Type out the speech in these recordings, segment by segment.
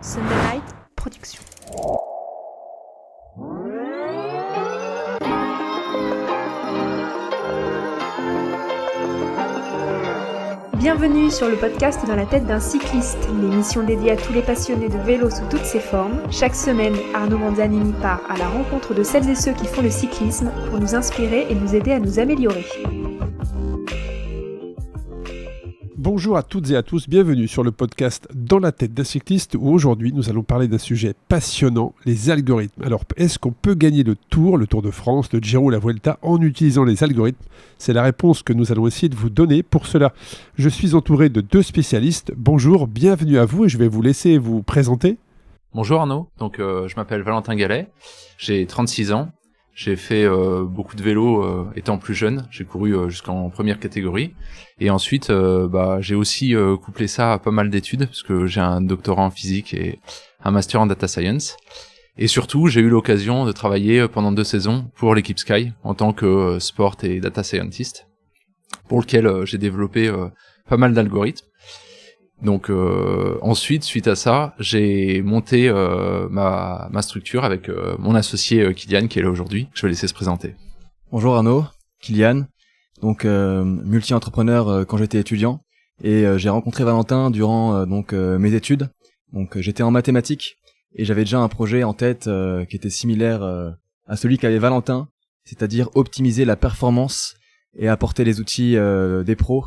Sunday Night Production. Bienvenue sur le podcast Dans la tête d'un cycliste, l'émission dédiée à tous les passionnés de vélo sous toutes ses formes. Chaque semaine, Arnaud Manzanini part à la rencontre de celles et ceux qui font le cyclisme pour nous inspirer et nous aider à nous améliorer. Bonjour à toutes et à tous, bienvenue sur le podcast Dans la tête d'un cycliste où aujourd'hui nous allons parler d'un sujet passionnant, les algorithmes. Alors est-ce qu'on peut gagner le Tour de France, le Giro, la Vuelta en utilisant les algorithmes ? C'est la réponse que nous allons essayer de vous donner. Pour cela, je suis entouré de deux spécialistes. Bonjour, bienvenue à vous et je vais vous laisser vous présenter. Bonjour Arnaud, je m'appelle Valentin Gallet, j'ai 36 ans. J'ai fait beaucoup de vélo étant plus jeune, j'ai couru jusqu'en première catégorie et ensuite j'ai aussi couplé ça à pas mal d'études parce que j'ai un doctorat en physique et un master en data science et surtout j'ai eu l'occasion de travailler pendant 2 saisons pour l'équipe Sky en tant que sport et data scientist pour lequel j'ai développé pas mal d'algorithmes. Donc ensuite, suite à ça, j'ai monté ma structure avec mon associé Kylian qui est là aujourd'hui. Je vais laisser se présenter. Bonjour Arnaud, Kylian. Donc multi-entrepreneur quand j'étais étudiant et j'ai rencontré Valentin durant mes études. Donc j'étais en mathématiques et j'avais déjà un projet en tête qui était similaire à celui qu'avait Valentin, c'est-à-dire optimiser la performance et apporter les outils des pros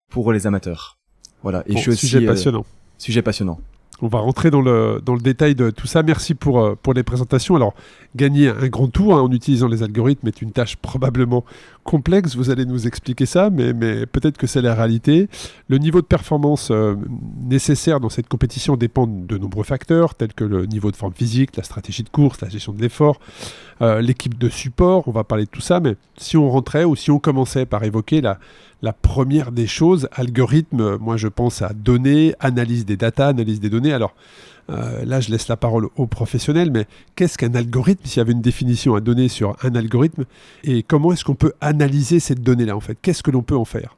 pour les amateurs. Voilà, et Bon, je suis aussi sujet passionnant. Sujet passionnant. On va rentrer dans le détail de tout ça. Merci pour les présentations. Alors, gagner un grand tour en utilisant les algorithmes est une tâche probablement complexe. Vous allez nous expliquer ça, mais peut-être que c'est la réalité. Le niveau de performance nécessaire dans cette compétition dépend de nombreux facteurs, tels que le niveau de forme physique, la stratégie de course, la gestion de l'effort, l'équipe de support. On va parler de tout ça, mais si on rentrait ou si on commençait par évoquer la première des choses, algorithme, moi je pense à données, analyse des datas, analyse des données. Alors là, je laisse la parole aux professionnels, mais qu'est-ce qu'un algorithme, s'il y avait une définition à donner sur un algorithme, et comment est-ce qu'on peut analyser cette donnée-là en fait ? Qu'est-ce que l'on peut en faire ?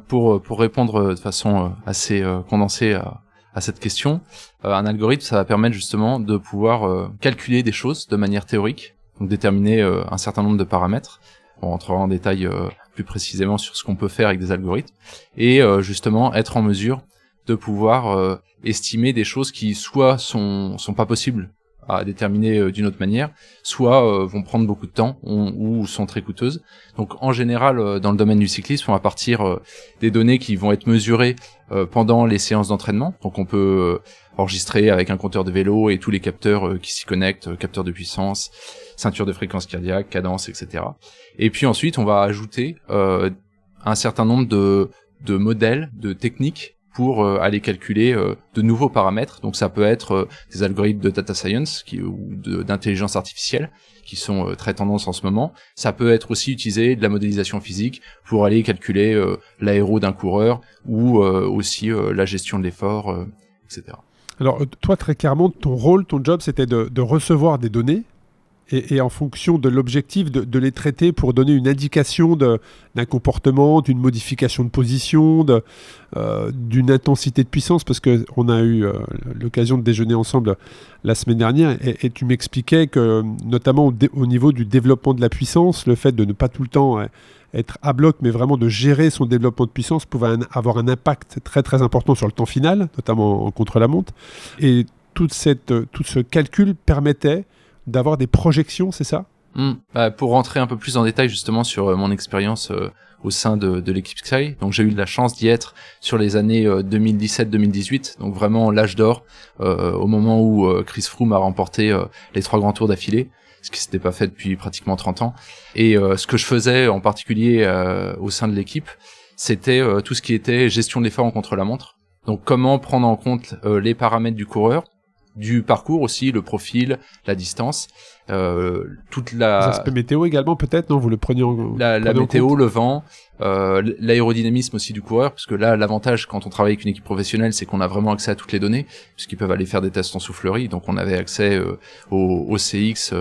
Pour répondre de façon assez condensée à cette question, un algorithme, ça va permettre justement de pouvoir calculer des choses de manière théorique, donc déterminer un certain nombre de paramètres. On rentrera en détail plus précisément sur ce qu'on peut faire avec des algorithmes, et justement être en mesure de pouvoir estimer des choses qui soit sont pas possibles à déterminer d'une autre manière, soit vont prendre beaucoup de temps ou sont très coûteuses. Donc en général, dans le domaine du cyclisme, on va partir des données qui vont être mesurées pendant les séances d'entraînement. Donc on peut enregistrer avec un compteur de vélo et tous les capteurs qui s'y connectent, capteurs de puissance, ceinture de fréquence cardiaque, cadence, etc. Et puis ensuite, on va ajouter un certain nombre de modèles, de techniques pour aller calculer de nouveaux paramètres. Donc ça peut être des algorithmes de data science ou d'intelligence artificielle qui sont très tendance en ce moment. Ça peut être aussi utilisé de la modélisation physique pour aller calculer l'aéro d'un coureur ou aussi la gestion de l'effort, etc. Alors toi, très clairement, ton rôle, ton job, c'était de recevoir des données et en fonction de l'objectif de les traiter pour donner une indication d'un comportement, d'une modification de position, d'une intensité de puissance, parce qu'on a eu l'occasion de déjeuner ensemble la semaine dernière et tu m'expliquais que notamment au niveau du développement de la puissance, le fait de ne pas tout le temps être à bloc, mais vraiment de gérer son développement de puissance pouvait avoir un impact très très important sur le temps final, notamment en contre-la-montre. Et tout ce calcul permettait d'avoir des projections, c'est ça ? Pour rentrer un peu plus en détail justement sur mon expérience au sein de l'équipe Sky, donc j'ai eu de la chance d'y être sur les années 2017-2018, donc vraiment l'âge d'or, au moment où Chris Froome a remporté les 3 grands tours d'affilée, ce qui s'était pas fait depuis pratiquement 30 ans. Et ce que je faisais en particulier au sein de l'équipe, c'était tout ce qui était gestion de l'effort en contre-la-montre. Donc comment prendre en compte les paramètres du coureur, du parcours aussi, le profil, la distance, Les aspects météo également peut-être, non ? Vous le preniez la météo, le vent, l'aérodynamisme aussi du coureur, parce que là l'avantage quand on travaille avec une équipe professionnelle, c'est qu'on a vraiment accès à toutes les données, puisqu'ils peuvent aller faire des tests en soufflerie, donc on avait accès au CX,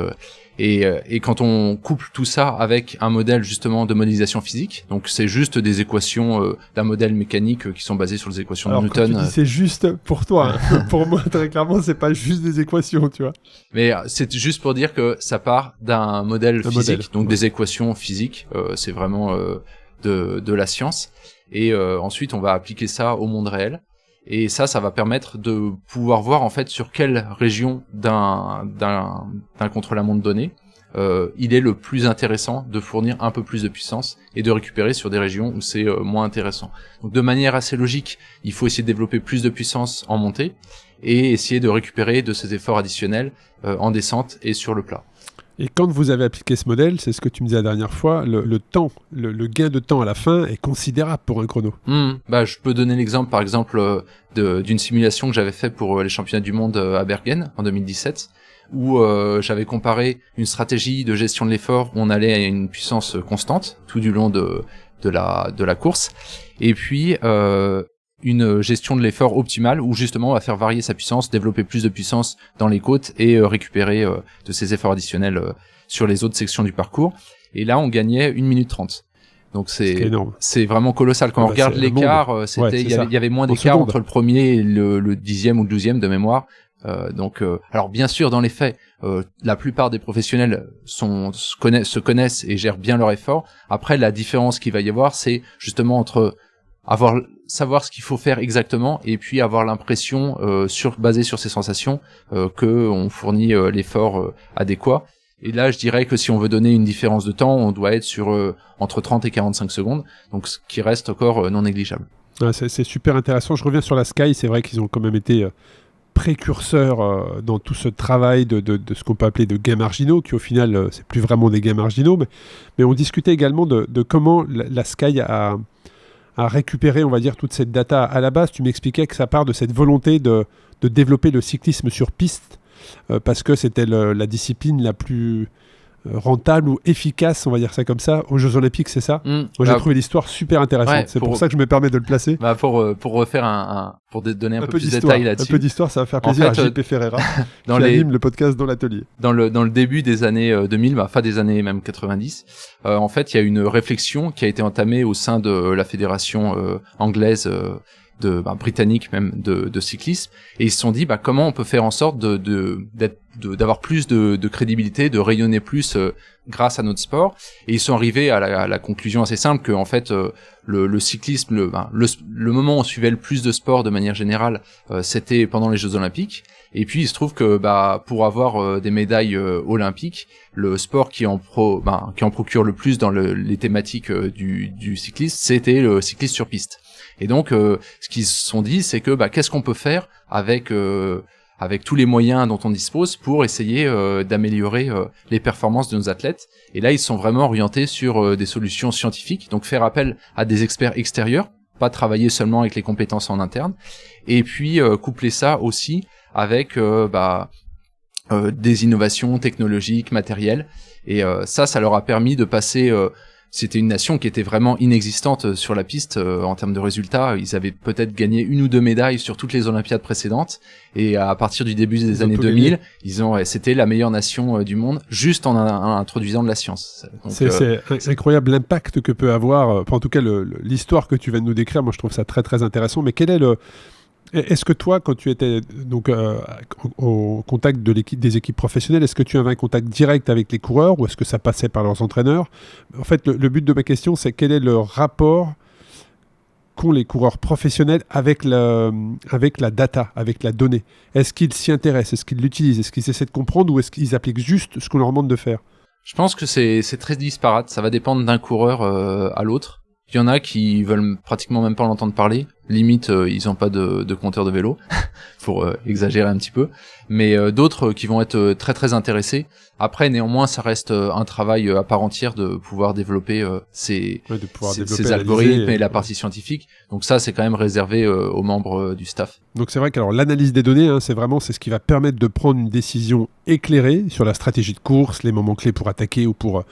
et quand on couple tout ça avec un modèle justement de modélisation physique, donc c'est juste des équations d'un modèle mécanique qui sont basées sur les équations Alors, de Newton. Quand tu dis c'est juste pour toi, hein. Pour moi très clairement c'est pas juste des équations, tu vois. Mais c'est juste pour dire que ça part d'un modèle physique, donc des équations physiques, c'est vraiment de la science, et ensuite on va appliquer ça au monde réel, et ça va permettre de pouvoir voir en fait sur quelle région d'un contre-la-montre donné il est le plus intéressant de fournir un peu plus de puissance et de récupérer sur des régions où c'est moins intéressant. Donc de manière assez logique, il faut essayer de développer plus de puissance en montée et essayer de récupérer de ces efforts additionnels en descente et sur le plat. Et quand vous avez appliqué ce modèle, c'est ce que tu me disais la dernière fois, le temps, le gain de temps à la fin est considérable pour un chrono. Je peux donner l'exemple, par exemple, d'une simulation que j'avais fait pour les championnats du monde à Bergen en 2017, où j'avais comparé une stratégie de gestion de l'effort où on allait à une puissance constante tout du long de la course, et puis une gestion de l'effort optimale où justement on va faire varier sa puissance, développer plus de puissance dans les côtes et récupérer de ces efforts additionnels sur les autres sections du parcours. Et là on gagnait 1 minute 30. Donc c'est vraiment colossal. Quand on regarde l'écart, il y avait moins d'écart entre le premier et le 10e ou le 12e de mémoire. Alors bien sûr dans les faits, la plupart des professionnels se connaissent et gèrent bien leur effort. Après la différence qu'il va y avoir, c'est justement entre savoir ce qu'il faut faire exactement et puis avoir l'impression basée sur ses sensations que on fournit l'effort adéquat. Et là je dirais que si on veut donner une différence de temps, on doit être sur entre 30 et 45 secondes, donc ce qui reste encore non négligeable. Ah, c'est super intéressant. Je reviens sur la Sky, c'est vrai qu'ils ont quand même été précurseurs dans tout ce travail de ce qu'on peut appeler de gains marginaux, qui au final c'est plus vraiment des gains marginaux, mais on discutait également de comment la Sky a récupéré, on va dire, toute cette data. À la base, tu m'expliquais que ça part de cette volonté de développer le cyclisme sur piste, parce que c'était la discipline la plus rentable ou efficace, on va dire ça comme ça, aux Jeux Olympiques, c'est ça? Moi, j'ai trouvé l'histoire super intéressante. Ouais, c'est pour ça que je me permets de le placer. Pour refaire pour donner un peu plus de détails là-dessus. Un peu d'histoire, ça va faire plaisir à JP Ferreira, qui anime le podcast dans l'atelier. Dans le début des années 2000, fin des années même 90, en fait, il y a une réflexion qui a été entamée au sein de la fédération anglaise britannique même de cyclisme, et ils se sont dit comment on peut faire en sorte d'avoir plus de crédibilité, de rayonner plus grâce à notre sport, et ils sont arrivés à la conclusion assez simple que en fait le cyclisme, le moment où on suivait le plus de sport de manière générale, c'était pendant les Jeux Olympiques. Et puis il se trouve que pour avoir des médailles olympiques, le sport qui en procure le plus dans les thématiques du cyclisme, c'était le cyclisme sur piste. Et donc ce qu'ils se sont dit, c'est que qu'est-ce qu'on peut faire avec tous les moyens dont on dispose pour essayer d'améliorer les performances de nos athlètes. Et là ils sont vraiment orientés sur des solutions scientifiques, donc faire appel à des experts extérieurs, pas travailler seulement avec les compétences en interne, et puis coupler ça aussi avec des innovations technologiques, matérielles, et ça leur a permis de passer. C'était une nation qui était vraiment inexistante sur la piste en termes de résultats. Ils avaient peut-être gagné 1 ou 2 médailles sur toutes les Olympiades précédentes, et à partir du début des années 2000, c'était la meilleure nation du monde, juste en introduisant de la science. Donc, c'est incroyable l'impact que peut avoir, en tout cas l'histoire que tu viens de nous décrire. Moi je trouve ça très très intéressant. Mais quel est est-ce que toi, quand tu étais donc au contact des équipes professionnelles, est-ce que tu avais un contact direct avec les coureurs ou est-ce que ça passait par leurs entraîneurs? En fait, le but de ma question, c'est quel est le rapport qu'ont les coureurs professionnels avec la data, avec la donnée? Est-ce qu'ils s'y intéressent? Est-ce qu'ils l'utilisent? Est-ce qu'ils essaient de comprendre ou est-ce qu'ils appliquent juste ce qu'on leur demande de faire? Je pense que c'est très disparate. Ça va dépendre d'un coureur à l'autre. Il y en a qui veulent pratiquement même pas en entendre parler. limite ils ont pas de compteur de vélo pour exagérer un petit peu, mais d'autres qui vont être très très intéressés. Après néanmoins ça reste un travail à part entière de pouvoir développer ces algorithmes et la partie scientifique. Donc ça c'est quand même réservé aux membres du staff. Donc c'est vrai que l'analyse des données, c'est ce qui va permettre de prendre une décision éclairée sur la stratégie de course, les moments clés pour attaquer ou pour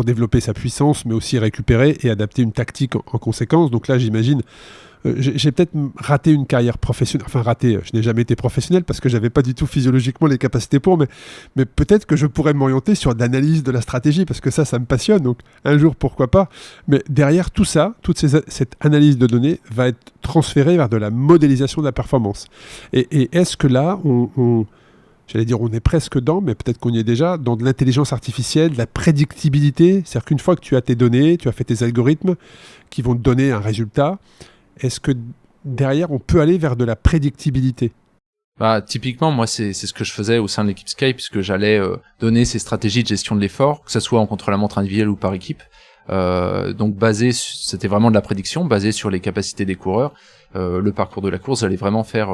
développer sa puissance, mais aussi récupérer et adapter une tactique en conséquence. Donc là j'imagine j'ai peut-être raté une carrière professionnelle, je n'ai jamais été professionnel parce que j'avais pas du tout physiologiquement les capacités pour, mais peut-être que je pourrais m'orienter sur de l'analyse de la stratégie parce que ça me passionne, donc un jour pourquoi pas. Mais derrière tout ça, cette analyse de données va être transférée vers de la modélisation de la performance. Et est-ce que là, j'allais dire on est presque mais peut-être qu'on y est déjà, dans de l'intelligence artificielle, de la prédictibilité, c'est-à-dire qu'une fois que tu as tes données, tu as fait tes algorithmes qui vont te donner un résultat, est-ce que derrière, on peut aller vers de la prédictibilité ? Typiquement, moi, c'est ce que je faisais au sein de l'équipe Sky, puisque j'allais donner ces stratégies de gestion de l'effort, que ce soit en contre-la-montre individuelle ou par équipe. Donc, c'était vraiment de la prédiction, basée sur les capacités des coureurs. Le parcours de la course, j'allais vraiment faire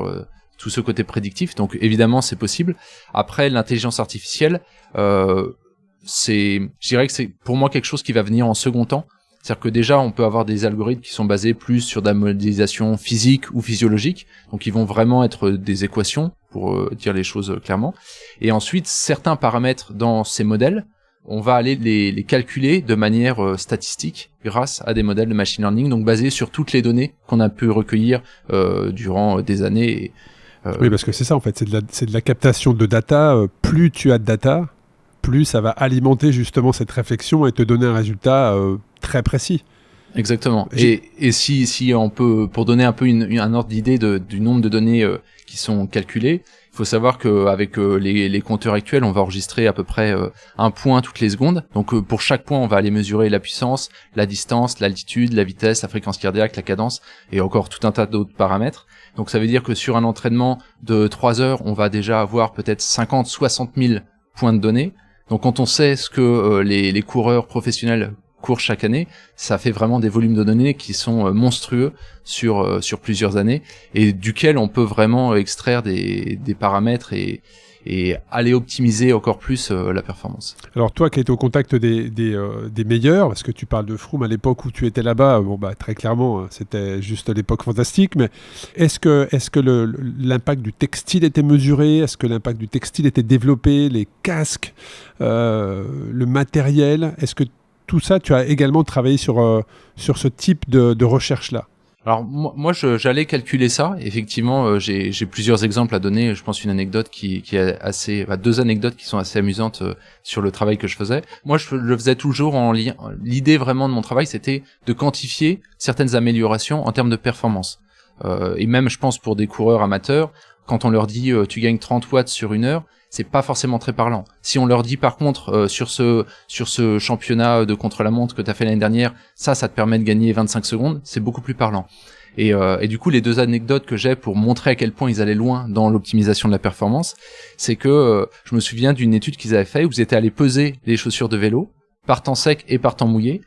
tout ce côté prédictif. Donc, évidemment, c'est possible. Après, l'intelligence artificielle, je dirais que c'est pour moi quelque chose qui va venir en second temps. C'est-à-dire que déjà, on peut avoir des algorithmes qui sont basés plus sur de la modélisation physique ou physiologique, donc ils vont vraiment être des équations, pour dire les choses clairement. Et ensuite, certains paramètres dans ces modèles, on va aller les calculer de manière statistique grâce à des modèles de machine learning, donc basés sur toutes les données qu'on a pu recueillir durant des années. Oui, parce que c'est ça en fait, c'est de la captation de data. Plus tu as de data, plus ça va alimenter justement cette réflexion et te donner un résultat très précis. Exactement. Et si on peut, pour donner un peu un ordre d'idée du nombre de données qui sont calculées, il faut savoir qu'avec les compteurs actuels, on va enregistrer à peu près un point toutes les secondes. Donc pour chaque point, on va aller mesurer la puissance, la distance, l'altitude, la vitesse, la fréquence cardiaque, la cadence et encore tout un tas d'autres paramètres. Donc ça veut dire que sur un entraînement de 3 heures, on va déjà avoir peut-être 50-60 000 points de données. Donc quand on sait ce que les coureurs professionnels courent chaque année, ça fait vraiment des volumes de données qui sont monstrueux sur plusieurs années et duquel on peut vraiment extraire des paramètres et aller optimiser encore plus la performance. Alors toi qui es au contact des meilleurs, parce que tu parles de Froome à l'époque où tu étais là-bas, très clairement c'était juste l'époque fantastique, mais est-ce que l'impact du textile était mesuré? Est-ce que l'impact du textile était développé? Les casques, le matériel, est-ce que tout ça, tu as également travaillé sur ce type de recherche-là? Alors moi j'allais calculer ça. Effectivement, j'ai plusieurs exemples à donner. Je pense une anecdote qui est assez, deux anecdotes qui sont assez amusantes sur le travail que je faisais. Moi je le faisais toujours en lien. L'idée vraiment de mon travail, c'était de quantifier certaines améliorations en termes de performance. Et même je pense pour des coureurs amateurs, quand on leur dit tu gagnes 30 watts sur une heure, c'est pas forcément très parlant. Si on leur dit par contre sur ce championnat de contre-la-montre que tu as fait l'année dernière, ça te permet de gagner 25 secondes, c'est beaucoup plus parlant. Et du coup, les deux anecdotes que j'ai pour montrer à quel point ils allaient loin dans l'optimisation de la performance, c'est que je me souviens d'une étude qu'ils avaient fait où ils étaient allés peser les chaussures de vélo par temps sec et par temps mouillé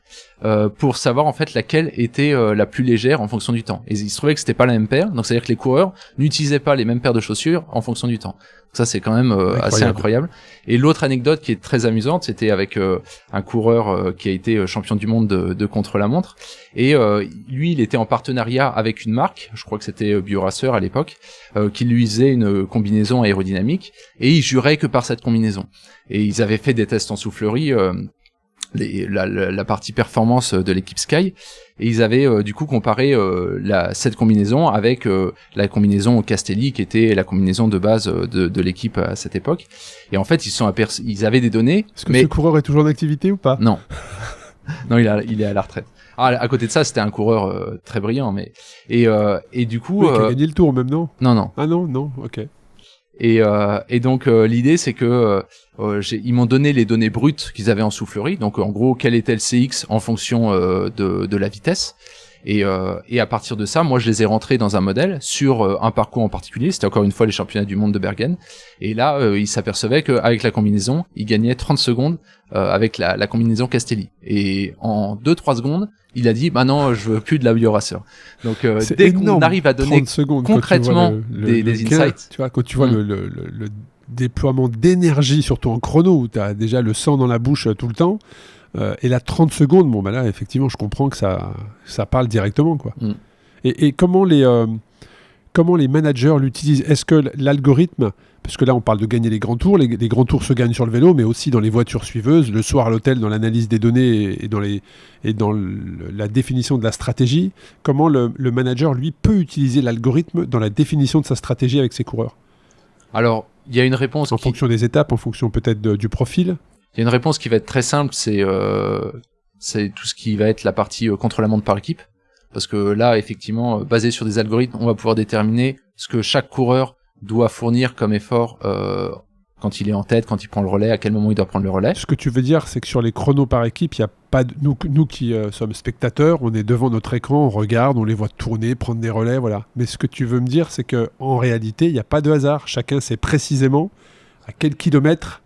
pour savoir en fait laquelle était la plus légère en fonction du temps. Et il se trouvait que c'était pas la même paire, donc c'est-à-dire que les coureurs n'utilisaient pas les mêmes paires de chaussures en fonction du temps. Donc ça c'est quand même assez incroyable. Et l'autre anecdote qui est très amusante, c'était avec un coureur qui a été champion du monde de contre-la-montre. Et lui, il était en partenariat avec une marque, je crois que c'était BioRacer à l'époque, qui lui faisait une combinaison aérodynamique, et il jurait que par cette combinaison. Et ils avaient fait des tests en soufflerie, la partie performance de l'équipe Sky, et ils avaient du coup comparé cette combinaison avec la combinaison Castelli qui était la combinaison de base de l'équipe à cette époque. Et en fait ils avaient des données. Est-ce que ce coureur est toujours en activité ou pas? Non. Non, il est à la retraite. À côté de ça, c'était un coureur très brillant, mais et du coup qui a gagné le Tour même, non? Non. Ah non, ok. Et donc l'idée c'est que ils m'ont donné les données brutes qu'ils avaient en soufflerie, donc en gros quel était le CX en fonction de la vitesse, Et à partir de ça, moi je les ai rentrés dans un modèle sur un parcours en particulier. C'était encore une fois les championnats du monde de Bergen. Et là, ils s'apercevaient qu'avec la combinaison, ils gagnaient 30 secondes avec la combinaison Castelli. Et en 2-3 secondes, il a dit, bah non, je veux plus de la BioRacer. Donc dès qu'on arrive à donner concrètement des insights, tu vois, quand tu vois le déploiement d'énergie, surtout en chrono, où tu as déjà le sang dans la bouche tout le temps, et là 30 secondes, bon bah là effectivement je comprends que ça parle directement, quoi. Et comment les managers l'utilisent? Est-ce que l'algorithme, parce que là on parle de gagner les grands tours, les grands tours se gagnent sur le vélo, mais aussi dans les voitures suiveuses, le soir à l'hôtel, dans l'analyse des données et dans la définition de la stratégie, comment le manager lui peut utiliser l'algorithme dans la définition de sa stratégie avec ses coureurs? Alors il y a une réponse en fonction des étapes, en fonction peut-être du profil. Il y a une réponse qui va être très simple, c'est tout ce qui va être la partie contre-la-montre par équipe. Parce que là, effectivement, basé sur des algorithmes, on va pouvoir déterminer ce que chaque coureur doit fournir comme effort quand il est en tête, quand il prend le relais, à quel moment il doit prendre le relais. Ce que tu veux dire, c'est que sur les chronos par équipe, il y a pas nous qui sommes spectateurs, on est devant notre écran, on regarde, on les voit tourner, prendre des relais, voilà. Mais ce que tu veux me dire, c'est que en réalité, il n'y a pas de hasard. Chacun sait précisément à quel kilomètre,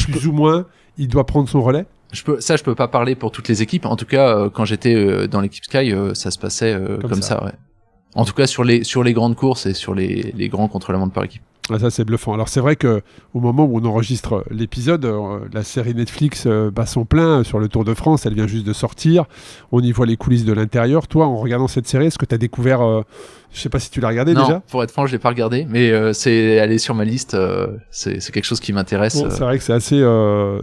plus ou moins, il doit prendre son relais. Je peux pas parler pour toutes les équipes. En tout cas, quand j'étais dans l'équipe Sky, ça se passait comme ça, ouais. En tout cas, sur les grandes courses et sur les grands contre-la-montre par équipe. Ah, ça c'est bluffant. Alors c'est vrai que au moment où on enregistre l'épisode, la série Netflix bat son plein sur le Tour de France, elle vient juste de sortir. On y voit les coulisses de l'intérieur. Toi, en regardant cette série, est-ce que tu as découvert je sais pas si tu l'as regardé déjà. Non, pour être franc, je l'ai pas regardé, mais elle est sur ma liste. C'est quelque chose qui m'intéresse. Bon, c'est vrai que c'est assez.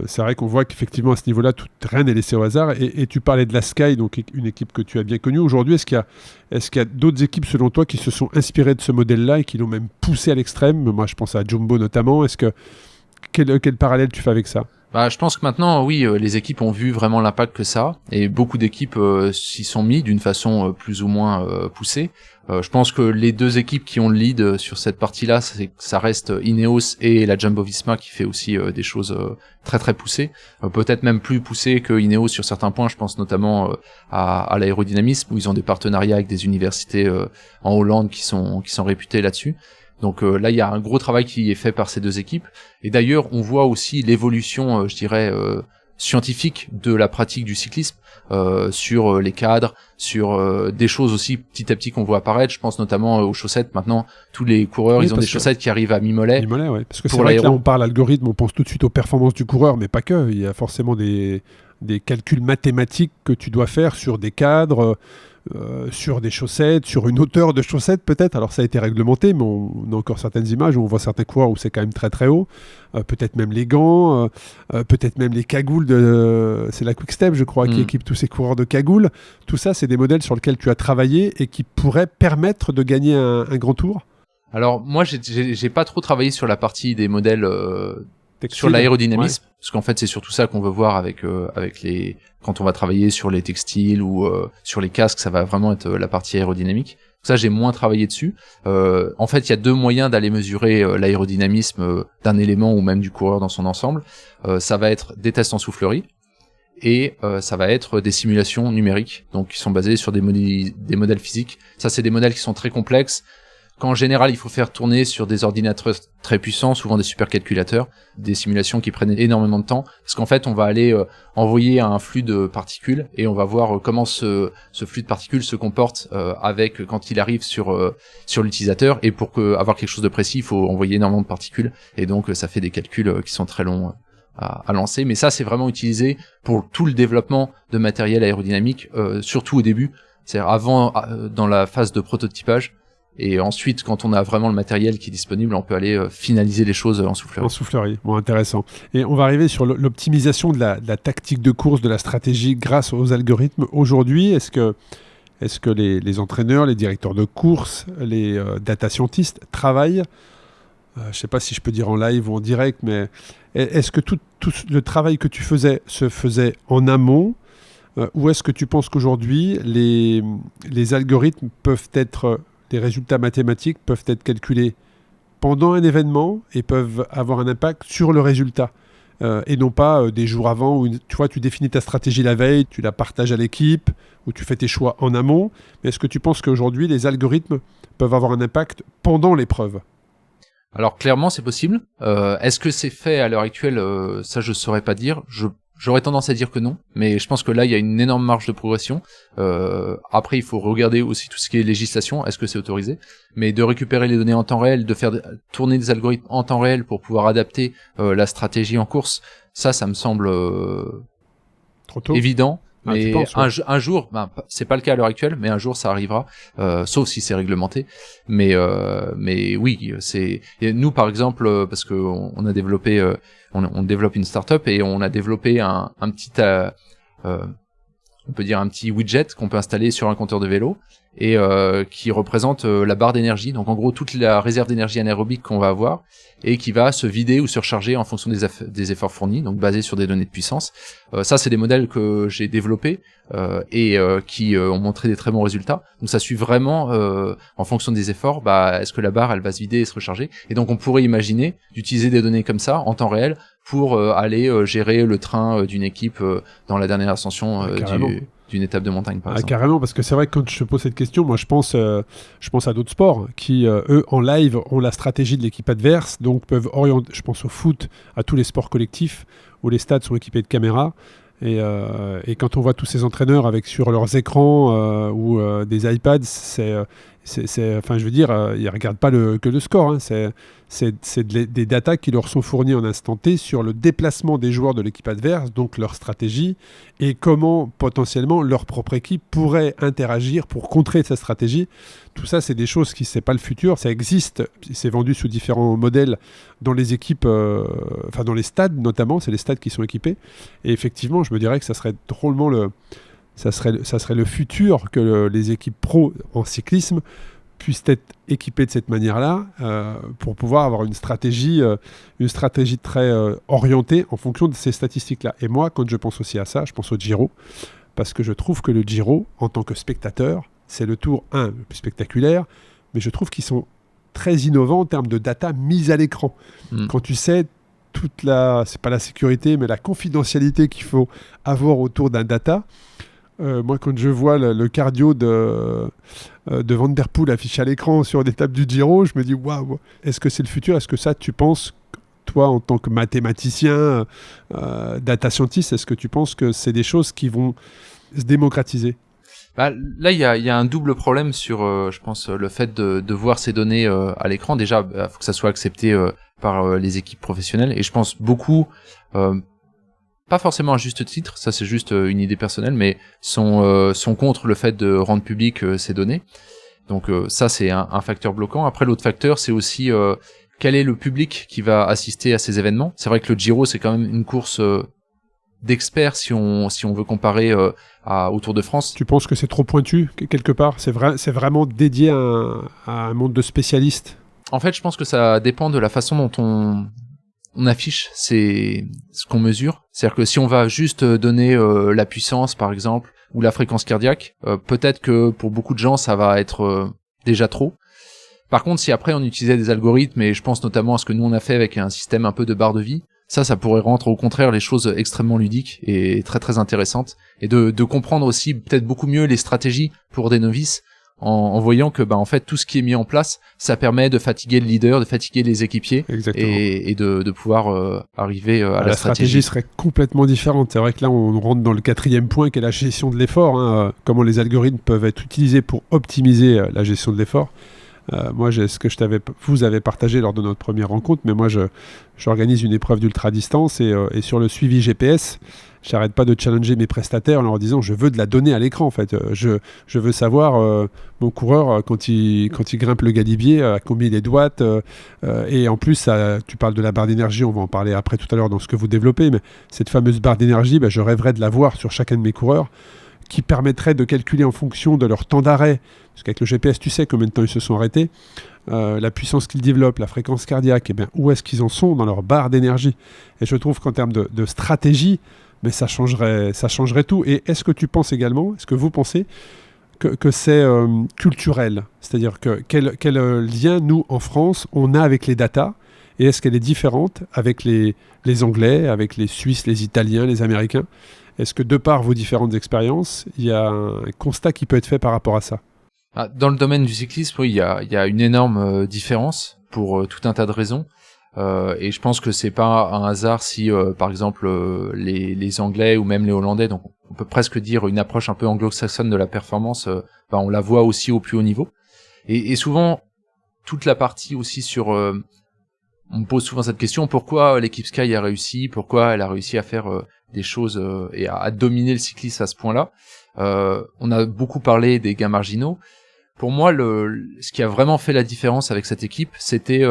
C'est vrai qu'on voit qu'effectivement à ce niveau-là, rien n'est laissé au hasard. Et tu parlais de la Sky, donc une équipe que tu as bien connue. Aujourd'hui, est-ce qu'il y a d'autres équipes selon toi qui se sont inspirées de ce modèle-là et qui l'ont même poussé à l'extrême? Moi, je pense à Jumbo notamment. Quel parallèle tu fais avec ça? Bah, je pense que maintenant, oui, les équipes ont vu vraiment l'impact que ça, et beaucoup d'équipes s'y sont mis d'une façon plus ou moins poussée. Je pense que les deux équipes qui ont le lead sur cette partie-là, ça reste Ineos et la Jumbo-Visma qui fait aussi des choses très très poussées, peut-être même plus poussées que Ineos sur certains points. Je pense notamment à l'aérodynamisme, où ils ont des partenariats avec des universités en Hollande qui sont réputées là-dessus. Donc là, il y a un gros travail qui est fait par ces deux équipes. Et d'ailleurs, on voit aussi l'évolution, je dirais, scientifique de la pratique du cyclisme sur les cadres, sur des choses aussi petit à petit qu'on voit apparaître. Je pense notamment aux chaussettes. Maintenant, tous les coureurs, ils ont des chaussettes qui arrivent à mi-mollet. Mi-mollet, ouais. Parce que c'est vrai que là, on parle algorithme, on pense tout de suite aux performances du coureur, mais pas que. Il y a forcément des calculs mathématiques que tu dois faire sur des cadres. Sur des chaussettes, sur une hauteur de chaussettes peut-être. Alors ça a été réglementé, mais on a encore certaines images où on voit certains coureurs où c'est quand même très très haut. Peut-être même les gants, peut-être même les cagoules c'est la Quick-Step je crois qui équipe tous ces coureurs de cagoules. Tout ça c'est des modèles sur lesquels tu as travaillé et qui pourraient permettre de gagner un grand tour. Alors moi j'ai pas trop travaillé sur la partie des modèles sur l'aérodynamisme, parce qu'en fait c'est surtout ça qu'on veut voir avec quand on va travailler sur les textiles ou sur les casques, ça va vraiment être la partie aérodynamique. Ça j'ai moins travaillé dessus. En fait il y a deux moyens d'aller mesurer l'aérodynamisme d'un élément ou même du coureur dans son ensemble. Ça va être des tests en soufflerie et ça va être des simulations numériques, donc qui sont basées sur des modèles physiques. Ça c'est des modèles qui sont très complexes, qu'en général il faut faire tourner sur des ordinateurs très puissants, souvent des supercalculateurs, des simulations qui prennent énormément de temps, parce qu'en fait on va aller envoyer un flux de particules et on va voir comment ce flux de particules se comporte quand il arrive sur l'utilisateur, et pour avoir quelque chose de précis il faut envoyer énormément de particules, et donc ça fait des calculs qui sont très longs à lancer. Mais ça c'est vraiment utilisé pour tout le développement de matériel aérodynamique, surtout au début, c'est-à-dire avant, dans la phase de prototypage. Et ensuite, quand on a vraiment le matériel qui est disponible, on peut aller finaliser les choses en soufflerie. En soufflerie, bon, intéressant. Et on va arriver sur l'optimisation de la tactique de course, de la stratégie grâce aux algorithmes. Aujourd'hui, est-ce que les entraîneurs, les directeurs de course, les data scientists travaillent, je ne sais pas si je peux dire en live ou en direct, mais est-ce que tout le travail que tu faisais se faisait en amont, ou est-ce que tu penses qu'aujourd'hui, les algorithmes peuvent être... Les résultats mathématiques peuvent être calculés pendant un événement et peuvent avoir un impact sur le résultat. et non pas des jours avant où tu vois, tu définis ta stratégie la veille, tu la partages à l'équipe, où tu fais tes choix en amont. Mais est-ce que tu penses qu'aujourd'hui, les algorithmes peuvent avoir un impact pendant l'épreuve ? Alors clairement, c'est possible. Est-ce que c'est fait à l'heure actuelle ? Ça, je saurais pas dire. J'aurais tendance à dire que non, mais je pense que là, il y a une énorme marge de progression. Après, il faut regarder aussi tout ce qui est législation. Est-ce que c'est autorisé ? Mais de récupérer les données en temps réel, de faire tourner des algorithmes en temps réel pour pouvoir adapter la stratégie en course, ça me semble Trop tôt. évident. Ah, Mais penses, ouais. un jour, c'est pas le cas à l'heure actuelle, mais un jour ça arrivera, sauf si c'est réglementé. Mais oui, et nous par exemple, parce que on a développé, on développe une startup et on a développé un petit, on peut dire un petit widget qu'on peut installer sur un compteur de vélo et qui représente la barre d'énergie. Donc en gros toute la réserve d'énergie anaérobique qu'on va avoir et qui va se vider ou se recharger en fonction des efforts fournis, donc basé sur des données de puissance. Ça c'est des modèles que j'ai développés et qui ont montré des très bons résultats. Donc ça suit vraiment en fonction des efforts, est-ce que la barre elle va se vider et se recharger. Et donc on pourrait imaginer d'utiliser des données comme ça en temps réel pour aller gérer le train d'une équipe dans la dernière ascension d'une étape de montagne par exemple. Carrément, parce que c'est vrai que quand je te pose cette question, moi je pense à d'autres sports qui, eux, en live, ont la stratégie de l'équipe adverse, donc peuvent orienter, je pense au foot, à tous les sports collectifs, où les stades sont équipés de caméras. Et quand on voit tous ces entraîneurs avec sur leurs écrans ou des iPads, enfin, je veux dire, ils ne regardent pas que le score. Hein. C'est des datas qui leur sont fournies en instant T sur le déplacement des joueurs de l'équipe adverse, donc leur stratégie, et comment potentiellement leur propre équipe pourrait interagir pour contrer cette stratégie. Tout ça, c'est des choses qui, c'est pas le futur, ça existe, c'est vendu sous différents modèles dans les équipes, enfin dans les stades notamment, c'est les stades qui sont équipés. Et effectivement, je me dirais que ça serait drôlement ça serait le futur que les équipes pro en cyclisme puissent être équipées de cette manière-là pour pouvoir avoir une stratégie très orientée en fonction de ces statistiques-là. Et moi, quand je pense aussi à ça, je pense au Giro, parce que je trouve que le Giro, en tant que spectateur, c'est le tour, le plus spectaculaire, mais je trouve qu'ils sont très innovants en termes de data mise à l'écran. Quand tu sais c'est pas la sécurité, mais la confidentialité qu'il faut avoir autour d'un data. Moi, quand je vois le cardio de Van Der Poel affiché à l'écran sur des tables du Giro, je me dis waouh, est-ce que c'est le futur ? Est-ce que ça, tu penses, toi, en tant que mathématicien, data scientist, est-ce que tu penses que c'est des choses qui vont se démocratiser ? Là, il y a un double problème sur, je pense, le fait de voir ces données à l'écran. Déjà, faut que ça soit accepté par les équipes professionnelles. Et je pense beaucoup, pas forcément à juste titre, ça c'est juste une idée personnelle, mais sont contre le fait de rendre public ces données. Donc ça, c'est un facteur bloquant. Après, l'autre facteur, c'est aussi quel est le public qui va assister à ces événements. C'est vrai que le Giro, c'est quand même une course d'experts si on veut comparer au Tour de France. Tu penses que c'est trop pointu quelque part ? C'est vraiment dédié à un monde de spécialistes ? En fait, je pense que ça dépend de la façon dont on affiche ce qu'on mesure. C'est-à-dire que si on va juste donner la puissance, par exemple, ou la fréquence cardiaque, peut-être que pour beaucoup de gens, ça va être déjà trop. Par contre, si après on utilisait des algorithmes, et je pense notamment à ce que nous on a fait avec un système un peu de barre de vie, ça pourrait rendre au contraire les choses extrêmement ludiques et très très intéressantes, et de comprendre aussi peut-être beaucoup mieux les stratégies pour des novices, en voyant que en fait tout ce qui est mis en place, ça permet de fatiguer le leader, de fatiguer les équipiers. Exactement. Et de pouvoir arriver à la stratégie serait complètement différente. C'est vrai que là on rentre dans le 4e point qui est la gestion de l'effort, comment les algorithmes peuvent être utilisés pour optimiser la gestion de l'effort. Moi, ce que vous avez partagé lors de notre première rencontre, mais moi j'organise une épreuve d'ultra-distance et sur le suivi GPS, j'arrête pas de challenger mes prestataires en leur disant je veux de la donnée à l'écran en fait. Je veux savoir mon coureur quand il grimpe le galibier à combien il est de watts et en plus tu parles de la barre d'énergie, on va en parler après tout à l'heure dans ce que vous développez, mais cette fameuse barre d'énergie, je rêverais de la voir sur chacun de mes coureurs, qui permettrait de calculer en fonction de leur temps d'arrêt, parce qu'avec le GPS tu sais combien de temps ils se sont arrêtés, la puissance qu'ils développent, la fréquence cardiaque, où est-ce qu'ils en sont dans leur barre d'énergie. Et je trouve qu'en termes de stratégie, mais ça changerait tout. Et est-ce que tu penses également, est-ce que vous pensez que c'est culturel ? C'est-à-dire quel lien, nous, en France, on a avec les datas ? et est-ce qu'elle est différente avec les Anglais, avec les Suisses, les Italiens, les Américains? Est-ce que de par vos différentes expériences, il y a un constat qui peut être fait par rapport à ça? Dans le domaine du cyclisme, oui, il y a une énorme différence pour tout un tas de raisons. Et je pense que c'est pas un hasard si, par exemple, les Anglais ou même les Hollandais, donc on peut presque dire une approche un peu anglo-saxonne de la performance, on la voit aussi au plus haut niveau. Et souvent, toute la partie aussi sur... on me pose souvent cette question, pourquoi l'équipe Sky a réussi, pourquoi elle a réussi à faire des choses et à dominer le cyclisme à ce point-là. On a beaucoup parlé des gains marginaux. Pour moi, ce qui a vraiment fait la différence avec cette équipe, c'était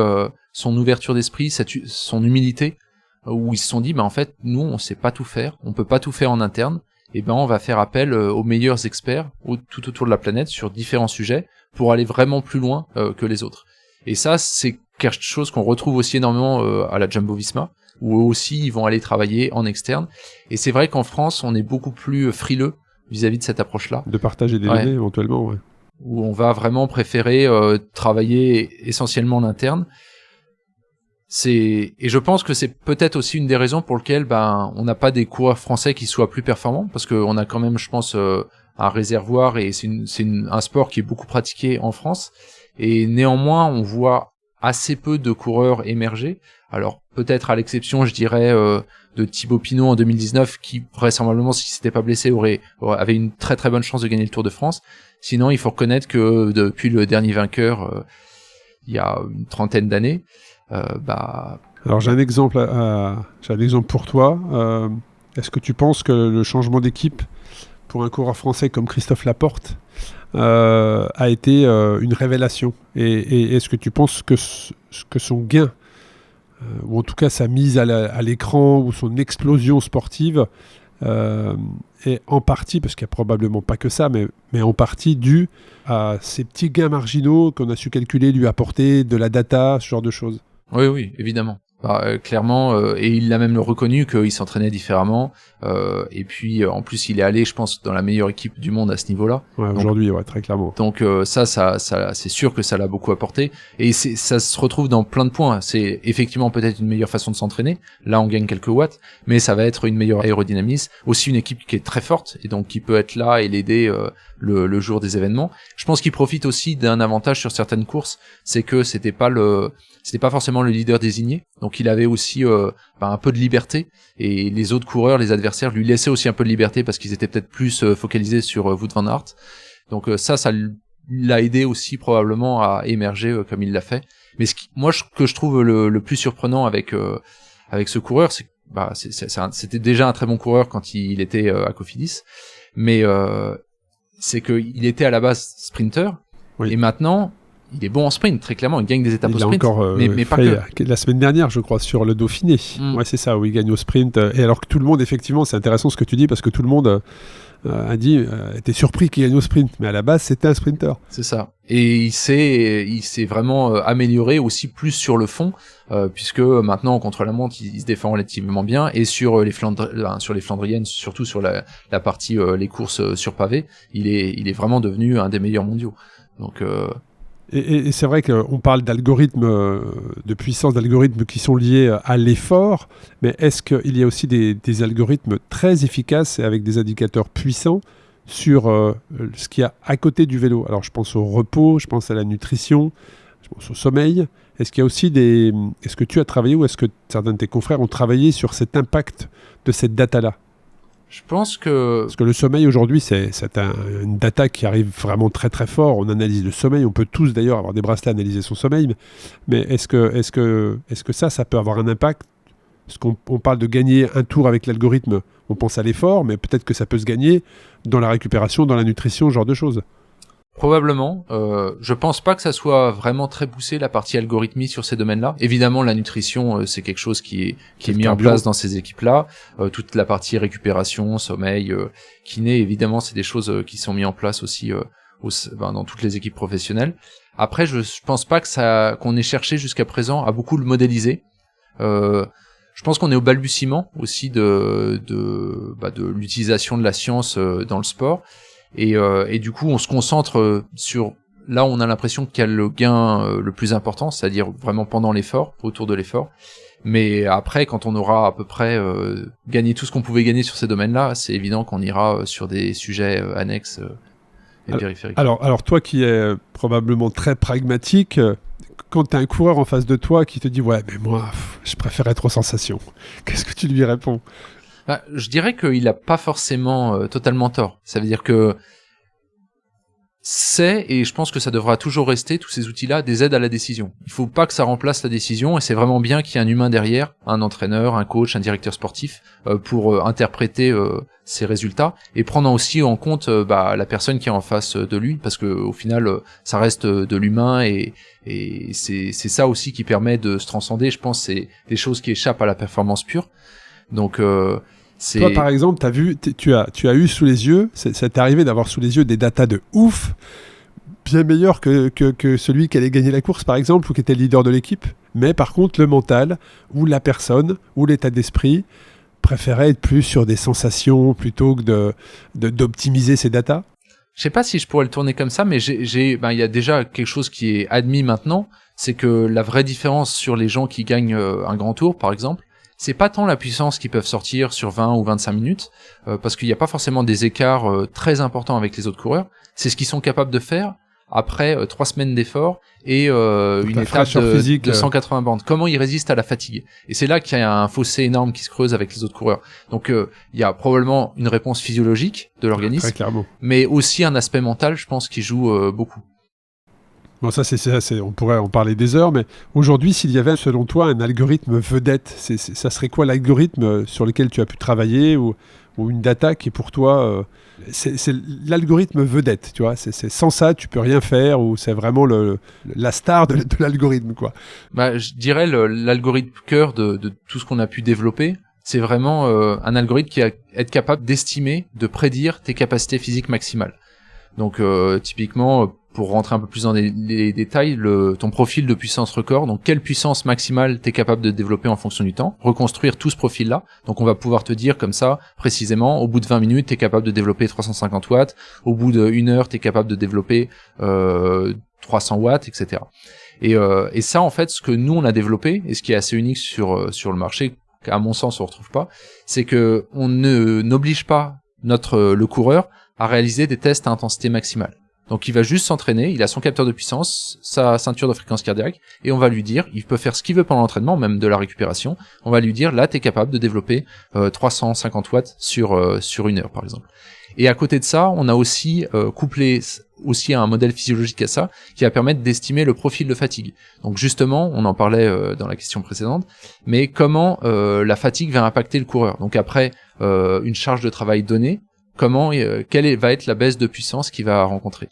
son ouverture d'esprit, son humilité, où ils se sont dit, en fait, nous, on sait pas tout faire, on peut pas tout faire en interne, et on va faire appel aux meilleurs experts tout autour de la planète sur différents sujets pour aller vraiment plus loin que les autres. Et ça, c'est quelque chose qu'on retrouve aussi énormément à la Jumbo-Visma, où eux aussi, ils vont aller travailler en externe. Et c'est vrai qu'en France, on est beaucoup plus frileux vis-à-vis de cette approche-là. De partager des données, éventuellement, ouais. Où on va vraiment préférer travailler essentiellement en interne. Et je pense que c'est peut-être aussi une des raisons pour lesquelles on n'a pas des coureurs français qui soient plus performants, parce qu'on a quand même, je pense, un réservoir, et c'est un sport qui est beaucoup pratiqué en France. Et néanmoins, on voit assez peu de coureurs émerger. Alors peut-être à l'exception, je dirais, de Thibaut Pinot en 2019, qui vraisemblablement, s'il s'était pas blessé, avait une très très bonne chance de gagner le Tour de France. Sinon, il faut reconnaître que depuis le dernier vainqueur, il y a une trentaine d'années, Alors j'ai un exemple pour toi. Est-ce que tu penses que le changement d'équipe pour un coureur français comme Christophe Laporte a été une révélation, et est-ce que tu penses que son gain, ou en tout cas sa mise à l'écran, ou son explosion sportive est en partie, parce qu'il n'y a probablement pas que ça, mais en partie dû à ces petits gains marginaux qu'on a su calculer, lui apporter de la data, ce genre de choses? Oui, évidemment. Clairement, et il l'a même reconnu qu'il s'entraînait différemment, et puis en plus il est allé, je pense, dans la meilleure équipe du monde à ce niveau-là. Aujourd'hui, très clairement. Donc ça c'est sûr que ça l'a beaucoup apporté, et ça se retrouve dans plein de points. C'est effectivement peut-être une meilleure façon de s'entraîner, là on gagne quelques watts, mais ça va être une meilleure aérodynamisme, aussi une équipe qui est très forte, et donc qui peut être là et l'aider le jour des événements. Je pense qu'il profite aussi d'un avantage sur certaines courses, c'est que c'était pas forcément le leader désigné, donc il avait aussi un peu de liberté, et les autres coureurs, les adversaires, lui laissaient aussi un peu de liberté parce qu'ils étaient peut-être plus focalisés sur Wout van Aert. Donc ça l'a aidé aussi probablement à émerger comme il l'a fait. Mais ce que je trouve le plus surprenant avec ce coureur, c'est que c'était déjà un très bon coureur quand il était à Cofidis, mais c'est qu'il était à la base sprinter, et maintenant il est bon en sprint, très clairement, il gagne des étapes au sprint, encore, mais pas que. La semaine dernière, je crois, sur le Dauphiné. Ouais, c'est ça, où il gagne au sprint. Et alors que tout le monde, effectivement, c'est intéressant ce que tu dis, parce que tout le monde était surpris qu'il gagne au sprint, mais à la base, c'était un sprinter. C'est ça. Et il s'est vraiment amélioré aussi plus sur le fond, puisque maintenant, contre la montre, il se défend relativement bien, et sur les Flandriennes, surtout sur la partie les courses sur pavé, il est vraiment devenu un des meilleurs mondiaux. Donc Et c'est vrai qu'on parle d'algorithmes, de puissance d'algorithmes qui sont liés à l'effort, mais est-ce qu'il y a aussi des algorithmes très efficaces et avec des indicateurs puissants sur ce qu'il y a à côté du vélo? Alors je pense au repos, je pense à la nutrition, je pense au sommeil. Est-ce qu'il y a aussi Est-ce que tu as travaillé, ou est-ce que certains de tes confrères ont travaillé sur cet impact de cette data-là? je pense que... Parce que le sommeil aujourd'hui, c'est une data qui arrive vraiment très très fort. On analyse le sommeil, on peut tous d'ailleurs avoir des bracelets à analyser son sommeil, mais est-ce que ça peut avoir un impact? Parce qu'on parle de gagner un tour avec l'algorithme, on pense à l'effort, mais peut-être que ça peut se gagner dans la récupération, dans la nutrition, ce genre de choses. Probablement. Je pense pas que ça soit vraiment très poussé, la partie algorithmie sur ces domaines-là. Évidemment, la nutrition, c'est quelque chose qui est mis en place dans ces équipes-là. Toute la partie récupération, sommeil, kiné, évidemment, c'est des choses qui sont mises en place aussi dans toutes les équipes professionnelles. Après, je pense pas qu'on ait cherché jusqu'à présent à beaucoup le modéliser. Je pense qu'on est au balbutiement aussi de l'utilisation de la science dans le sport. Et du coup, on se concentre sur là on a l'impression qu'il y a le gain le plus important, c'est-à-dire vraiment pendant l'effort, autour de l'effort. Mais après, quand on aura à peu près gagné tout ce qu'on pouvait gagner sur ces domaines-là, c'est évident qu'on ira sur des sujets annexes et périphériques. Alors toi qui es probablement très pragmatique, quand tu as un coureur en face de toi qui te dit « Ouais, mais moi, je préfère être aux sensations », qu'est-ce que tu lui réponds ? Je dirais qu'il a pas forcément totalement tort. Ça veut dire que et je pense que ça devra toujours rester, tous ces outils-là, des aides à la décision. Il faut pas que ça remplace la décision, et c'est vraiment bien qu'il y ait un humain derrière, un entraîneur, un coach, un directeur sportif, pour interpréter ces résultats, et prendre aussi en compte la personne qui est en face de lui, parce que au final, ça reste de l'humain, et c'est ça aussi qui permet de se transcender. Je pense c'est des choses qui échappent à la performance pure. Donc toi, par exemple, tu as eu sous les yeux, ça t'est arrivé d'avoir sous les yeux des datas de ouf, bien meilleurs que celui qui allait gagner la course, par exemple, ou qui était le leader de l'équipe. Mais par contre, le mental, ou la personne, ou l'état d'esprit, préférait être plus sur des sensations plutôt que d'optimiser ces datas. Je sais pas si je pourrais le tourner comme ça, mais il y a déjà quelque chose qui est admis maintenant, c'est que la vraie différence sur les gens qui gagnent un grand tour, par exemple, c'est pas tant la puissance qu'ils peuvent sortir sur 20 ou 25 minutes, parce qu'il n'y a pas forcément des écarts très importants avec les autres coureurs, c'est ce qu'ils sont capables de faire après 3 semaines d'effort et une étape de 180 bandes. Comment ils résistent à la fatigue. Et c'est là qu'il y a un fossé énorme qui se creuse avec les autres coureurs. Donc il y a probablement une réponse physiologique de l'organisme, mais aussi un aspect mental, je pense, qui joue beaucoup. Bon, ça, on pourrait en parler des heures, mais aujourd'hui, s'il y avait, selon toi, un algorithme vedette, ça serait quoi l'algorithme sur lequel tu as pu travailler ou une data qui, pour toi, c'est l'algorithme vedette, tu vois, c'est sans ça, tu peux rien faire, ou c'est vraiment la star de l'algorithme, quoi. Je dirais l'algorithme cœur de tout ce qu'on a pu développer, c'est vraiment un algorithme qui va être capable d'estimer, de prédire tes capacités physiques maximales. Donc, typiquement, pour rentrer un peu plus dans les détails, ton profil de puissance record, donc quelle puissance maximale t'es capable de développer en fonction du temps, reconstruire tout ce profil-là. Donc on va pouvoir te dire comme ça, précisément, au bout de 20 minutes, t'es capable de développer 350 watts, au bout d'1 heure, t'es capable de développer 300 watts, etc. Et ça, en fait, ce que nous, on a développé, et ce qui est assez unique sur le marché, qu'à mon sens, on retrouve pas, c'est que on n'oblige pas le coureur à réaliser des tests à intensité maximale. Donc il va juste s'entraîner, il a son capteur de puissance, sa ceinture de fréquence cardiaque, et on va lui dire, il peut faire ce qu'il veut pendant l'entraînement, même de la récupération, on va lui dire, là t'es capable de développer 350 watts sur 1 heure par exemple. Et à côté de ça, on a aussi couplé aussi un modèle physiologique à ça, qui va permettre d'estimer le profil de fatigue. Donc justement, on en parlait dans la question précédente, mais comment la fatigue va impacter le coureur. Donc après une charge de travail donnée, quelle va être la baisse de puissance qu'il va rencontrer.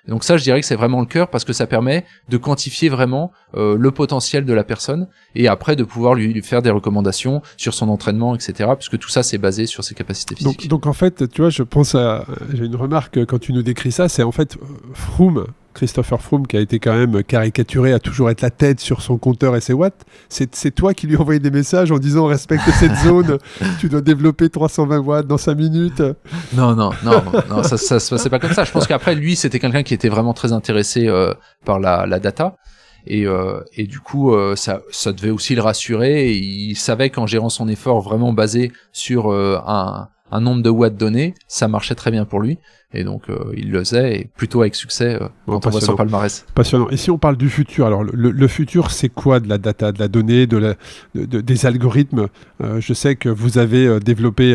Et donc ça, je dirais que c'est vraiment le cœur, parce que ça permet de quantifier vraiment le potentiel de la personne, et après de pouvoir lui faire des recommandations sur son entraînement, etc., puisque tout ça c'est basé sur ses capacités physiques. Donc en fait, tu vois, j'ai une remarque quand tu nous décris ça, c'est en fait Christopher Froome, qui a été quand même caricaturé à toujours être la tête sur son compteur et ses watts, c'est toi qui lui envoyais des messages en disant respecte cette zone, tu dois développer 320 watts dans 5 minutes. Non, ça se passait pas comme ça. Je pense qu'après, lui, c'était quelqu'un qui était vraiment très intéressé par la data. Et du coup, ça devait aussi le rassurer. Et il savait qu'en gérant son effort vraiment basé sur un nombre de watts donné, ça marchait très bien pour lui. Et donc, il le faisait, et plutôt avec succès, quand on voit son palmarès. Passionnant. Et si on parle du futur, alors le futur, c'est quoi de la data, de la donnée, des algorithmes? Je sais que vous avez développé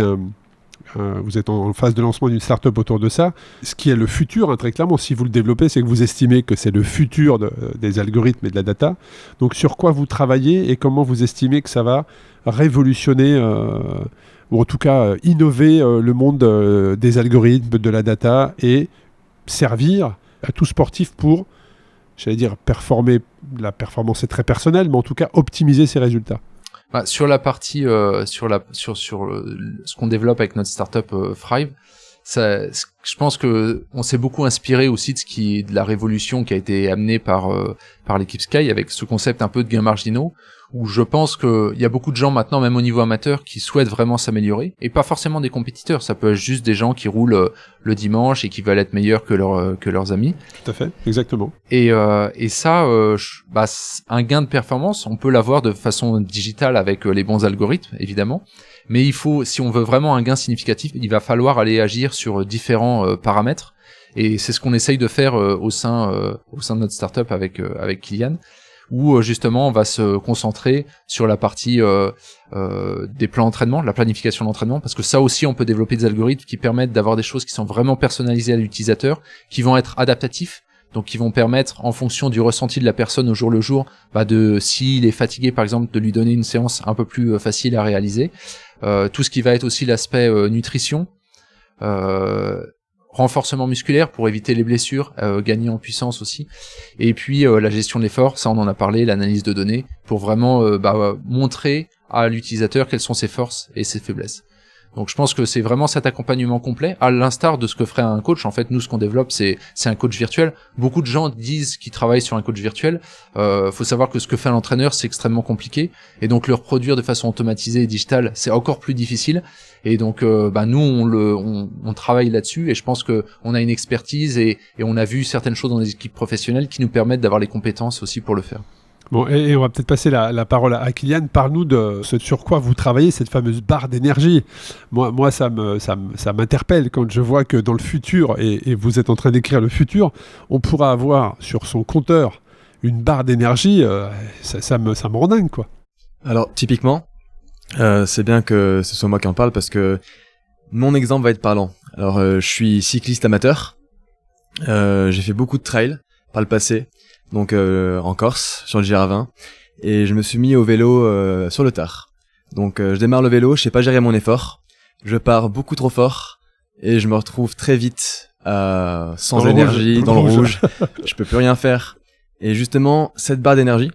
vous êtes en phase de lancement d'une start-up autour de ça. Ce qui est le futur, très clairement, si vous le développez, c'est que vous estimez que c'est le futur des algorithmes et de la data. Donc, sur quoi vous travaillez et comment vous estimez que ça va révolutionner ou en tout cas innover le monde des algorithmes, de la data, et servir à tout sportif pour, j'allais dire, performer. La performance est très personnelle, mais en tout cas optimiser ses résultats. Sur la partie sur ce qu'on développe avec notre startup Thrive, je pense que on s'est beaucoup inspiré aussi de la révolution qui a été amenée par l'équipe Sky, avec ce concept un peu de gains marginaux, où je pense que il y a beaucoup de gens maintenant, même au niveau amateur, qui souhaitent vraiment s'améliorer, et pas forcément des compétiteurs. Ça peut être juste des gens qui roulent le dimanche et qui veulent être meilleurs que leurs amis. Tout à fait, exactement. Et ça, un gain de performance, on peut l'avoir de façon digitale avec les bons algorithmes, évidemment. Mais il faut, si on veut vraiment un gain significatif, il va falloir aller agir sur différents paramètres. Et c'est ce qu'on essaye de faire au sein de notre startup avec Kylian, où justement on va se concentrer sur la partie des plans d'entraînement, la planification d'entraînement, parce que ça aussi on peut développer des algorithmes qui permettent d'avoir des choses qui sont vraiment personnalisées à l'utilisateur, qui vont être adaptatifs, donc qui vont permettre en fonction du ressenti de la personne au jour le jour, de s'il est fatigué par exemple, de lui donner une séance un peu plus facile à réaliser. Tout ce qui va être aussi l'aspect nutrition, renforcement musculaire pour éviter les blessures, gagner en puissance aussi, et puis la gestion de l'effort, ça on en a parlé, l'analyse de données, pour vraiment montrer à l'utilisateur quelles sont ses forces et ses faiblesses. Donc je pense que c'est vraiment cet accompagnement complet, à l'instar de ce que ferait un coach. En fait, nous, ce qu'on développe, c'est un coach virtuel. Beaucoup de gens disent qu'ils travaillent sur un coach virtuel. Faut savoir que ce que fait un entraîneur, c'est extrêmement compliqué. Et donc, le reproduire de façon automatisée et digitale, c'est encore plus difficile. Et donc, nous, on travaille là-dessus. Et je pense que on a une expertise et on a vu certaines choses dans les équipes professionnelles qui nous permettent d'avoir les compétences aussi pour le faire. Bon, et on va peut-être passer la parole à Kylian. Parle-nous de ce sur quoi vous travaillez, cette fameuse barre d'énergie. Moi, ça m'interpelle quand je vois que dans le futur, et vous êtes en train d'écrire le futur, on pourra avoir sur son compteur une barre d'énergie. Ça me rend dingue, quoi. Alors, typiquement, c'est bien que ce soit moi qui en parle parce que mon exemple va être parlant. Alors, je suis cycliste amateur. J'ai fait beaucoup de trail par le passé. Donc en Corse, sur le GR20, et je me suis mis au vélo sur le tard. Donc je démarre le vélo, je sais pas gérer mon effort, je pars beaucoup trop fort, et je me retrouve très vite sans énergie, dans le rouge, je peux plus rien faire. Et justement, cette barre d'énergie,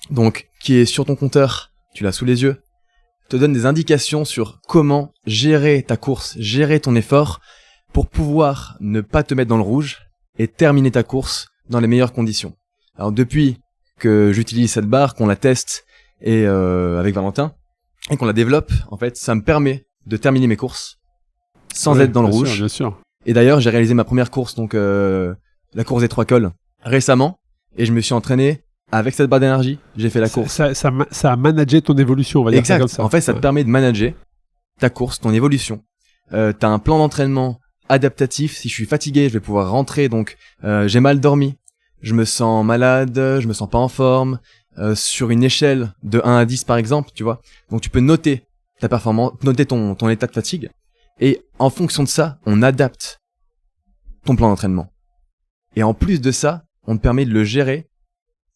donc qui est sur ton compteur, tu l'as sous les yeux, te donne des indications sur comment gérer ta course, gérer ton effort, pour pouvoir ne pas te mettre dans le rouge, et terminer ta course dans les meilleures conditions. Alors depuis que j'utilise cette barre, qu'on la teste et avec Valentin et qu'on la développe, en fait, ça me permet de terminer mes courses sans être dans le rouge. Bien sûr. Et d'ailleurs, j'ai réalisé ma première course, donc la course des 3 cols, récemment, et je me suis entraîné avec cette barre d'énergie. J'ai fait la course. Ça a managé ton évolution, on va dire ça comme ça. En fait, ça te permet de manager ta course, ton évolution. T'as un plan d'entraînement adaptatif. Si je suis fatigué, je vais pouvoir rentrer. Donc, j'ai mal dormi. Je me sens malade, je me sens pas en forme, sur une échelle de 1 à 10 par exemple, tu vois. Donc tu peux noter ta performance, noter ton état de fatigue, et en fonction de ça, on adapte ton plan d'entraînement. Et en plus de ça, on te permet de le gérer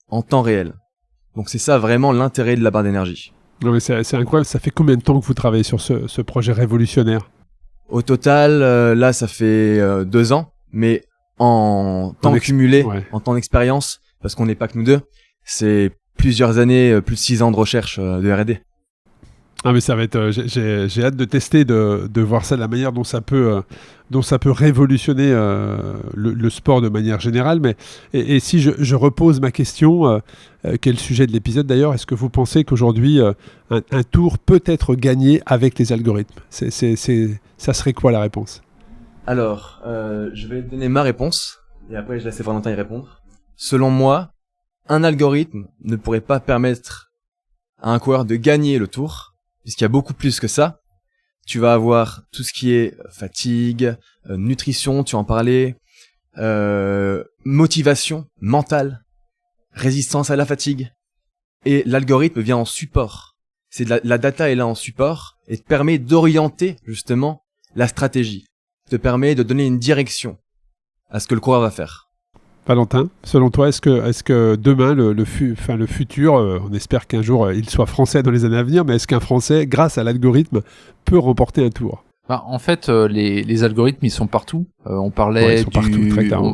en temps réel. Donc c'est ça vraiment l'intérêt de la barre d'énergie. Non mais c'est incroyable, ça fait combien de temps que vous travaillez sur ce projet révolutionnaire ? Au total, là ça fait 2 ans, mais en temps cumulé, en temps d'expérience, parce qu'on n'est pas que nous deux, c'est plusieurs années, plus de 6 ans de recherche de R&D. Ah mais ça va être, j'ai hâte de tester, de voir ça, de la manière dont ça peut révolutionner le sport de manière générale. Mais et si je repose ma question, qui est le sujet de l'épisode d'ailleurs, est-ce que vous pensez qu'aujourd'hui un tour peut être gagné avec les algorithmes ? Ça serait quoi la réponse ? Alors, je vais te donner ma réponse, et après je laisse Valentin y répondre. Selon moi, un algorithme ne pourrait pas permettre à un coureur de gagner le tour, puisqu'il y a beaucoup plus que ça. Tu vas avoir tout ce qui est fatigue, nutrition, tu en parlais, motivation mentale, résistance à la fatigue. Et l'algorithme vient en support. La data est là en support, et te permet d'orienter justement la stratégie. Te permet de donner une direction à ce que le coureur va faire. Valentin, selon toi, est-ce que demain, le futur, on espère qu'un jour il soit français dans les années à venir, mais est-ce qu'un Français, grâce à l'algorithme, peut remporter un tour ? En fait, les algorithmes, ils sont partout. On parlait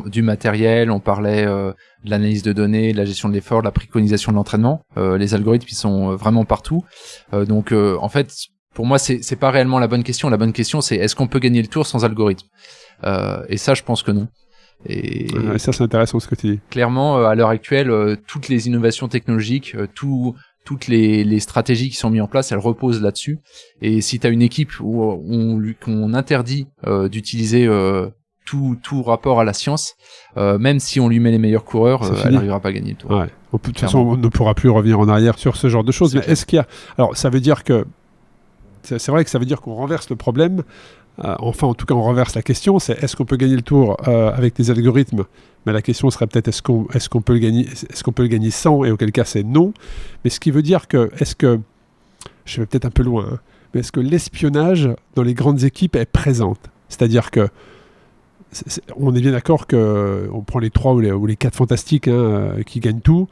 du matériel, on parlait de l'analyse de données, de la gestion de l'effort, de la préconisation de l'entraînement. Les algorithmes, ils sont vraiment partout. Donc, en fait, pour moi, c'est pas réellement la bonne question. La bonne question, c'est est-ce qu'on peut gagner le tour sans algorithme ? Et ça, je pense que non. Et ça, c'est intéressant ce que tu dis. Clairement, à l'heure actuelle, toutes les innovations technologiques, tout toutes les stratégies qui sont mises en place, elles reposent là-dessus. Et si tu as une équipe où qu'on interdit d'utiliser tout rapport à la science, même si on lui met les meilleurs coureurs, elle n'arrivera pas à gagner le tour. Ouais. De toute façon, on ne pourra plus revenir en arrière sur ce genre de choses. Mais est-ce qu'il y a... Alors, ça veut dire que... C'est vrai que ça veut dire qu'on renverse le problème. Enfin, en tout cas, on renverse la question. C'est est-ce qu'on peut gagner le tour avec des algorithmes ? Mais la question serait peut-être est-ce qu'on peut le gagner sans ? Et auquel cas, c'est non. Mais ce qui veut dire que... Je vais peut-être un peu loin. Mais est-ce que l'espionnage dans les grandes équipes est présente ? C'est-à-dire que on est bien d'accord qu'on prend les 3 ou les 4 fantastiques qui gagnent tout.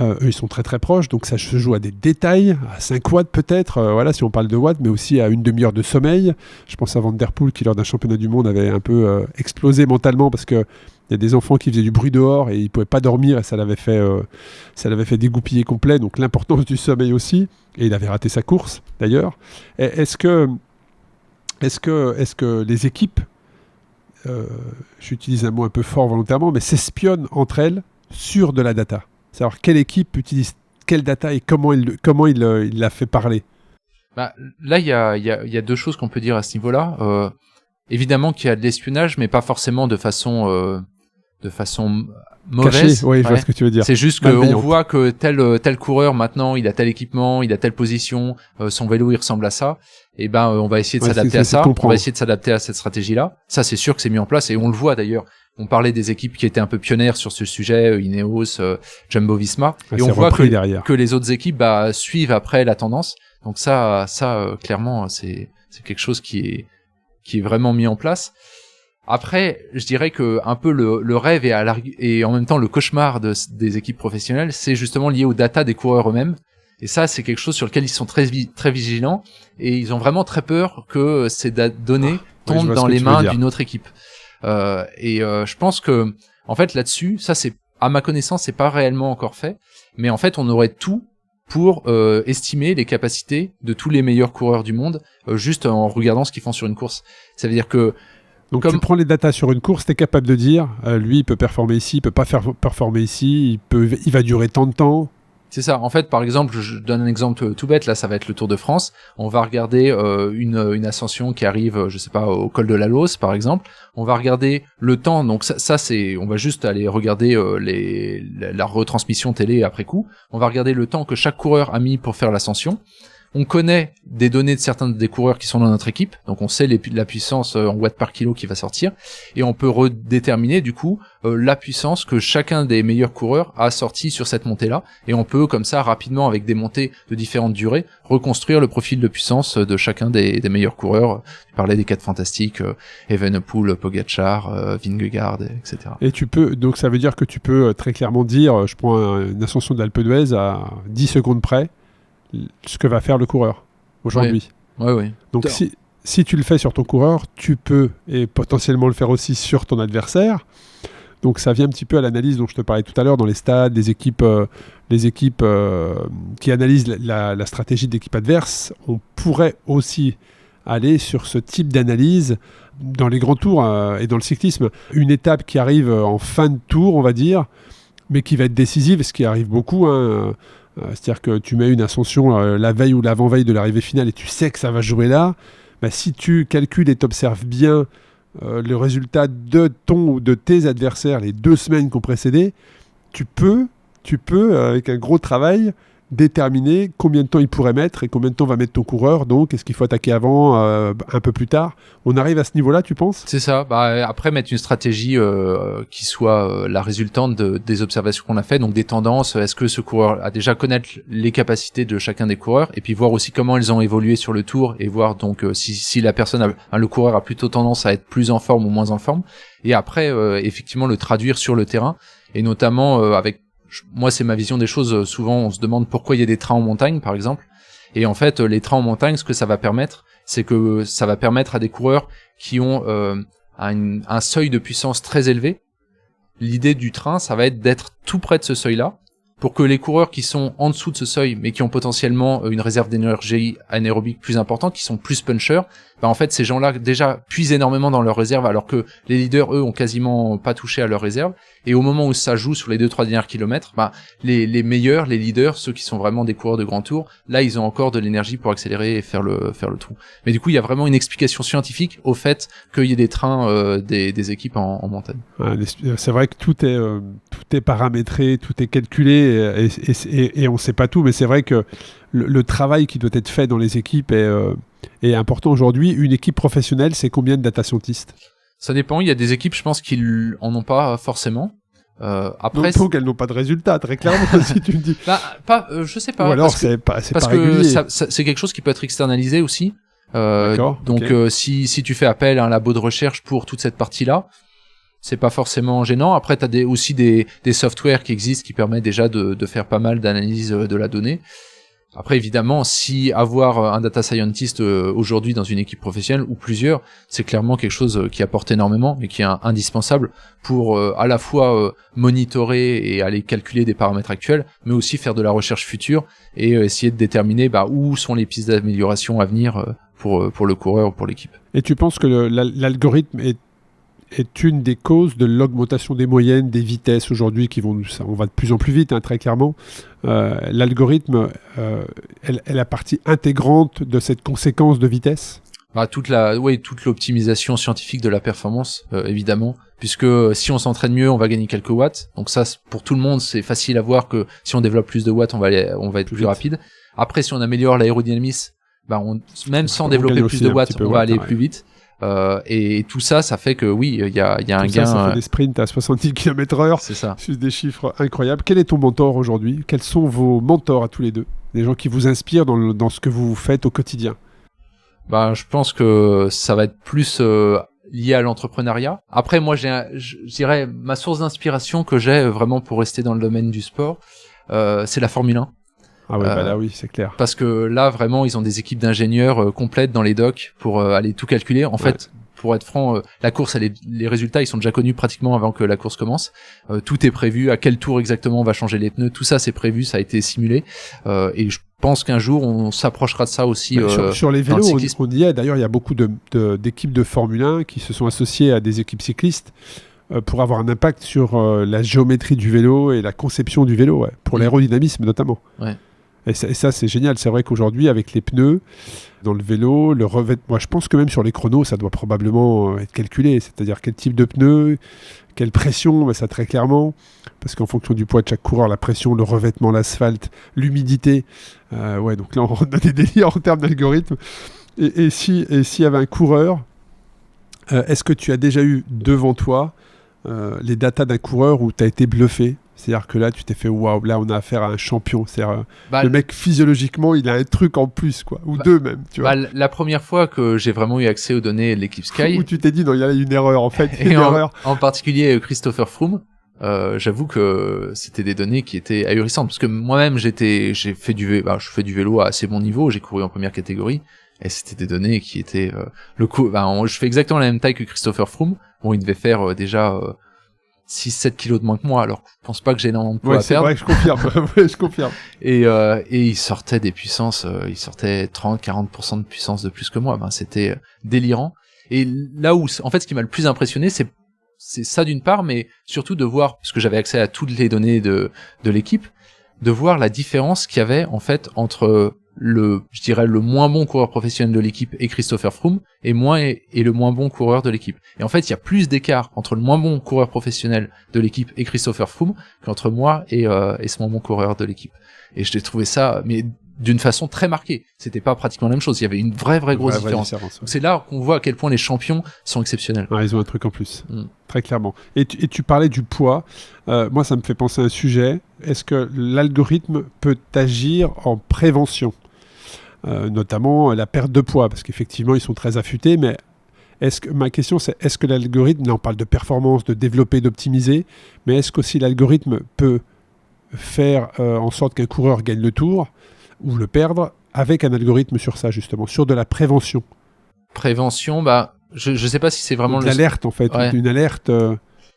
Eux, ils sont très très proches, donc ça se joue à des détails, à 5 watts peut-être, voilà, si on parle de watts, mais aussi à une demi-heure de sommeil. Je pense à Van Der Poel qui, lors d'un championnat du monde, avait un peu explosé mentalement parce qu'il y a des enfants qui faisaient du bruit dehors et ils ne pouvaient pas dormir et ça l'avait fait dégoupiller complet, donc l'importance du sommeil aussi. Et il avait raté sa course, d'ailleurs. Est-ce que les équipes, j'utilise un mot un peu fort volontairement, mais s'espionnent entre elles sur de la data ? C'est-à-dire quelle équipe utilise quelle data et comment il la fait parler. Là, il y a 2 choses qu'on peut dire à ce niveau-là. Évidemment qu'il y a de l'espionnage, mais pas forcément de façon mauvaise. Caché, oui, je vois ce que tu veux dire. C'est juste qu'on voit que tel coureur maintenant, il a tel équipement, il a telle position, son vélo il ressemble à ça. Et on va essayer de s'adapter à ça. On va essayer de s'adapter à cette stratégie-là. Ça, c'est sûr que c'est mis en place et on le voit d'ailleurs. On parlait des équipes qui étaient un peu pionnières sur ce sujet, Ineos, Jumbo-Visma, et on voit que les autres équipes suivent après la tendance. Donc ça clairement, c'est quelque chose qui est vraiment mis en place. Après, je dirais que un peu le rêve et en même temps le cauchemar des équipes professionnelles, c'est justement lié aux data des coureurs eux-mêmes. Et ça, c'est quelque chose sur lequel ils sont très vigilants et ils ont vraiment très peur que ces données tombent dans les mains d'une autre équipe. Je pense que, en fait, là-dessus, ça c'est, à ma connaissance, c'est pas réellement encore fait, mais en fait, on aurait tout pour estimer les capacités de tous les meilleurs coureurs du monde, juste en regardant ce qu'ils font sur une course. Ça veut dire que donc tu prends les datas sur une course, t'es capable de dire, lui il peut performer ici, il peut pas performer ici, il va durer tant de temps. C'est ça. En fait, par exemple, je donne un exemple tout bête. Là, ça va être le Tour de France. On va regarder une ascension qui arrive, je sais pas, au col de la Losse, par exemple. On va regarder le temps. Donc ça c'est, on va juste aller regarder la retransmission télé après coup. On va regarder le temps que chaque coureur a mis pour faire l'ascension. On connaît des données de certains des coureurs qui sont dans notre équipe, donc on sait la puissance en watts par kilo qui va sortir, et on peut redéterminer du coup la puissance que chacun des meilleurs coureurs a sorti sur cette montée-là, et on peut comme ça rapidement, avec des montées de différentes durées, reconstruire le profil de puissance de chacun des meilleurs coureurs. Tu parlais des 4 fantastiques, Evenepoel, Pogacar, Vingegaard, etc. Et donc ça veut dire que tu peux très clairement dire, je prends une ascension de l'Alpe d'Huez à 10 secondes près, ce que va faire le coureur aujourd'hui. Oui. Donc si tu le fais sur ton coureur, tu peux et potentiellement le faire aussi sur ton adversaire. Donc ça vient un petit peu à l'analyse dont je te parlais tout à l'heure dans les stades, les équipes qui analysent la stratégie de l'équipe adverse. On pourrait aussi aller sur ce type d'analyse dans les grands tours et dans le cyclisme. Une étape qui arrive en fin de tour, on va dire, mais qui va être décisive, ce qui arrive beaucoup, c'est-à-dire que tu mets une ascension la veille ou l'avant-veille de l'arrivée finale et tu sais que ça va jouer là, si tu calcules et t'observes bien le résultat de ton ou de tes adversaires les 2 semaines qui ont précédé, tu peux avec un gros travail déterminer combien de temps il pourrait mettre et combien de temps va mettre ton coureur. Donc est-ce qu'il faut attaquer avant, un peu plus tard? On arrive à ce niveau-là, tu penses? C'est ça. Après mettre une stratégie qui soit la résultante des observations qu'on a fait, donc des tendances. Est-ce que ce coureur a déjà connaître les capacités de chacun des coureurs, et puis voir aussi comment elles ont évolué sur le tour, et voir donc si la personne le coureur a plutôt tendance à être plus en forme ou moins en forme, et après effectivement le traduire sur le terrain, et notamment moi c'est ma vision des choses. Souvent on se demande pourquoi il y a des trains en montagne par exemple, et en fait les trains en montagne, ce que ça va permettre, c'est que ça va permettre à des coureurs qui ont un seuil de puissance très élevé. L'idée du train, ça va être d'être tout près de ce seuil-là, pour que les coureurs qui sont en dessous de ce seuil, mais qui ont potentiellement une réserve d'énergie anaérobique plus importante, qui sont plus punchers, en fait ces gens-là déjà puisent énormément dans leur réserve, alors que les leaders, eux, ont quasiment pas touché à leur réserve. Et au moment où ça joue sur les 2-3 derniers kilomètres, bah, les meilleurs, les leaders, ceux qui sont vraiment des coureurs de grand tour, là, ils ont encore de l'énergie pour accélérer et faire le trou. Mais du coup, il y a vraiment une explication scientifique au fait qu'il y ait des trains des équipes en montagne. Ouais, c'est vrai que tout est paramétré, tout est calculé et on sait pas tout, mais c'est vrai que le travail qui doit être fait dans les équipes est important aujourd'hui. Une équipe professionnelle, c'est combien de data scientists? Ça dépend, il y a des équipes, je pense, qui en ont pas forcément. Après, donc elles n'ont pas de résultats, très clairement, si tu me dis. Je sais pas. Ou alors parce c'est pas que régulier. c'est quelque chose qui peut être externalisé aussi. D'accord. Donc okay. Si tu fais appel à un labo de recherche pour toute cette partie-là, c'est pas forcément gênant. Après, t'as aussi des softwares qui existent qui permettent déjà de faire pas mal d'analyse de la donnée. Après, évidemment, si avoir un data scientist aujourd'hui dans une équipe professionnelle ou plusieurs, c'est clairement quelque chose qui apporte énormément et qui est indispensable pour à la fois monitorer et aller calculer des paramètres actuels, mais aussi faire de la recherche future et essayer de déterminer où sont les pistes d'amélioration à venir pour le coureur ou pour l'équipe. Et tu penses que l'algorithme est une des causes de l'augmentation des moyennes, des vitesses aujourd'hui on va de plus en plus vite, hein, très clairement. L'algorithme est la partie intégrante de cette conséquence de vitesse. Toute l'optimisation scientifique de la performance, évidemment, puisque si on s'entraîne mieux, on va gagner quelques watts. Donc ça, pour tout le monde, c'est facile à voir que si on développe plus de watts, on va être plus rapide. Après, si on améliore l'aérodynamisme, même sans développer plus de watts, on va aller plus vite. Et tout ça, ça fait que oui, il y a un gain. Ça fait des sprints à 70 km/h. C'est ça. C'est des chiffres incroyables. Quel est ton mentor aujourd'hui? Quels sont vos mentors à tous les deux? Des gens qui vous inspirent dans ce que vous faites au quotidien? Je pense que ça va être plus lié à l'entrepreneuriat. Après, moi, je dirais ma source d'inspiration que j'ai vraiment pour rester dans le domaine du sport, c'est la Formule 1. Ah ouais, là oui, c'est clair. Parce que là, vraiment, ils ont des équipes d'ingénieurs complètes dans les docks pour aller tout calculer. En fait, pour être franc, la course, les résultats, ils sont déjà connus pratiquement avant que la course commence. Tout est prévu, à quel tour exactement on va changer les pneus. Tout ça, c'est prévu, ça a été simulé. Et je pense qu'un jour, on s'approchera de ça aussi. Sur les vélos, on y est. D'ailleurs, il y a beaucoup d'équipes de Formule 1 qui se sont associées à des équipes cyclistes pour avoir un impact sur la géométrie du vélo et la conception du vélo, pour l'aérodynamisme notamment. Ouais. Et ça, c'est génial. C'est vrai qu'aujourd'hui, avec les pneus, dans le vélo, le revêtement, moi je pense que même sur les chronos, ça doit probablement être calculé. C'est-à-dire quel type de pneus, quelle pression, ça très clairement. Parce qu'en fonction du poids de chaque coureur, la pression, le revêtement, l'asphalte, l'humidité. Donc là, on a des délires en termes d'algorithme. Et s'il y avait un coureur, est-ce que tu as déjà eu devant toi les datas d'un coureur où tu as été bluffé? C'est-à-dire que là, tu t'es fait waouh, là, on a affaire à un champion. C'est-à-dire, le mec, physiologiquement, il a un truc en plus, quoi. Ou deux même, tu vois. La première fois que j'ai vraiment eu accès aux données de l'équipe Sky. Où tu t'es dit, non, il y a une erreur, en fait. En particulier, Christopher Froome. J'avoue que c'était des données qui étaient ahurissantes. Parce que moi-même, je fais du vélo à assez bon niveau. J'ai couru en première catégorie. Et c'était des données qui étaient, je fais exactement la même taille que Christopher Froome. Bon, il devait faire déjà 6-7 kilos de moins que moi, alors je pense pas que j'ai énormément de poids à perdre. C'est vrai, je confirme. Et il sortait des puissances, il sortait 30-40% de puissance de plus que moi. C'était délirant. Et là où, en fait, ce qui m'a le plus impressionné, c'est ça d'une part, mais surtout de voir, parce que j'avais accès à toutes les données de l'équipe, de voir la différence qu'il y avait, en fait, entre le moins bon coureur professionnel de l'équipe et Christopher Froome et le moins bon coureur de l'équipe. Et en fait, il y a plus d'écart entre le moins bon coureur professionnel de l'équipe et Christopher Froome qu'entre moi et ce moins bon coureur de l'équipe. Et j'ai trouvé ça, mais d'une façon très marquée. C'était pas pratiquement la même chose. Il y avait une vraie grosse différence. Donc c'est là qu'on voit à quel point les champions sont exceptionnels. Ils ont un truc en plus. Très clairement. Et tu parlais du poids. Moi, ça me fait penser à un sujet. Est-ce que l'algorithme peut agir en prévention? Notamment la perte de poids, parce qu'effectivement ils sont très affûtés, mais ma question c'est, est-ce que l'algorithme, là on parle de performance, de développer, d'optimiser, mais est-ce qu'aussi l'algorithme peut faire en sorte qu'un coureur gagne le tour, ou le perdre, avec un algorithme sur ça justement, sur de la prévention? Prévention, je sais pas si c'est vraiment l'alerte en fait, une alerte...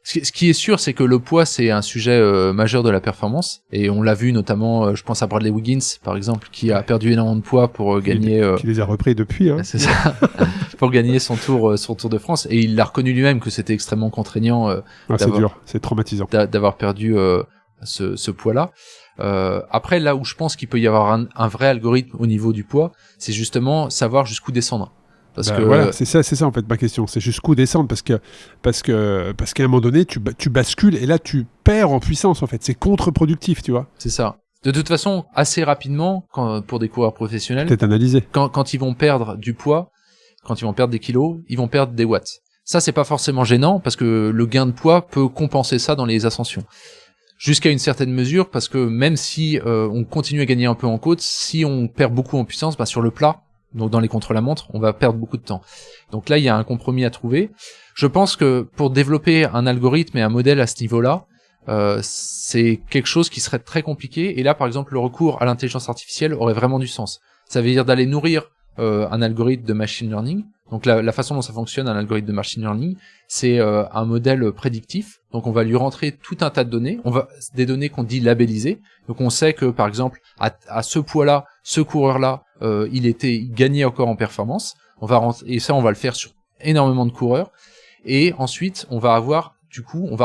Ce qui est sûr, c'est que le poids, c'est un sujet majeur de la performance, et on l'a vu notamment, je pense à Bradley Wiggins, par exemple, qui a perdu énormément de poids pour gagner. Qui les a repris depuis. Hein. C'est ça, pour gagner son tour de France, et il l'a reconnu lui-même que c'était extrêmement contraignant. C'est dur, c'est traumatisant. D'avoir perdu ce poids-là. Après, là où je pense qu'il peut y avoir un vrai algorithme au niveau du poids, c'est justement savoir jusqu'où descendre. Parce que voilà, c'est ça en fait ma question, c'est jusqu'où descendre parce qu'à un moment donné tu bascules et là tu perds en puissance en fait, c'est contre-productif, tu vois. C'est ça. De toute façon, assez rapidement, pour des coureurs professionnels, peut-être analysé. Quand ils vont perdre du poids, quand ils vont perdre des kilos, ils vont perdre des watts. Ça, c'est pas forcément gênant parce que le gain de poids peut compenser ça dans les ascensions. Jusqu'à une certaine mesure, parce que même si on continue à gagner un peu en côte, si on perd beaucoup en puissance, sur le plat, donc dans les contre-la-montre, on va perdre beaucoup de temps. Donc là, il y a un compromis à trouver. Je pense que pour développer un algorithme et un modèle à ce niveau-là, c'est quelque chose qui serait très compliqué. Et là, par exemple, le recours à l'intelligence artificielle aurait vraiment du sens. Ça veut dire d'aller nourrir un algorithme de machine learning. Donc la façon dont ça fonctionne, un algorithme de machine learning, c'est un modèle prédictif. Donc on va lui rentrer tout un tas de données, des données qu'on dit labellisées. Donc on sait que par exemple à ce poids-là, ce coureur-là, il gagnait encore en performance. Et ça on va le faire sur énormément de coureurs. Et ensuite on va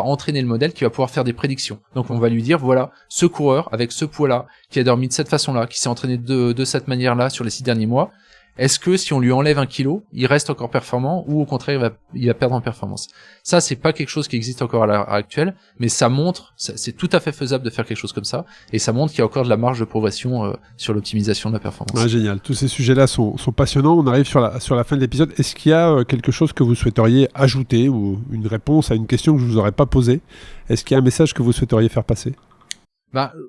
entraîner le modèle qui va pouvoir faire des prédictions. Donc on va lui dire voilà, ce coureur avec ce poids-là, qui a dormi de cette façon-là, qui s'est entraîné de cette manière-là sur les 6 derniers mois. Est-ce que si on lui enlève 1 kilo, il reste encore performant ou au contraire il va perdre en performance? Ça, c'est pas quelque chose qui existe encore à l'heure actuelle, mais ça montre, c'est tout à fait faisable de faire quelque chose comme ça, et ça montre qu'il y a encore de la marge de progression sur l'optimisation de la performance. Ah, génial, tous ces sujets-là sont passionnants. On arrive sur la fin de l'épisode. Est-ce qu'il y a quelque chose que vous souhaiteriez ajouter ou une réponse à une question que je vous aurais pas posée? Est-ce qu'il y a un message que vous souhaiteriez faire passer?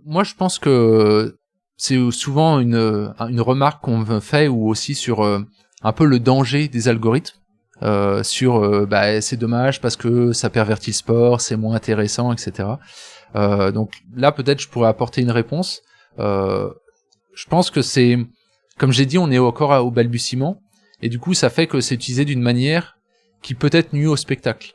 Moi, je pense que c'est souvent une remarque qu'on me fait, ou aussi sur un peu le danger des algorithmes, c'est dommage parce que ça pervertit le sport, c'est moins intéressant, etc. Donc là, peut-être je pourrais apporter une réponse. Je pense que c'est, comme j'ai dit, on est encore au balbutiement, et du coup ça fait que c'est utilisé d'une manière qui peut-être nuit au spectacle.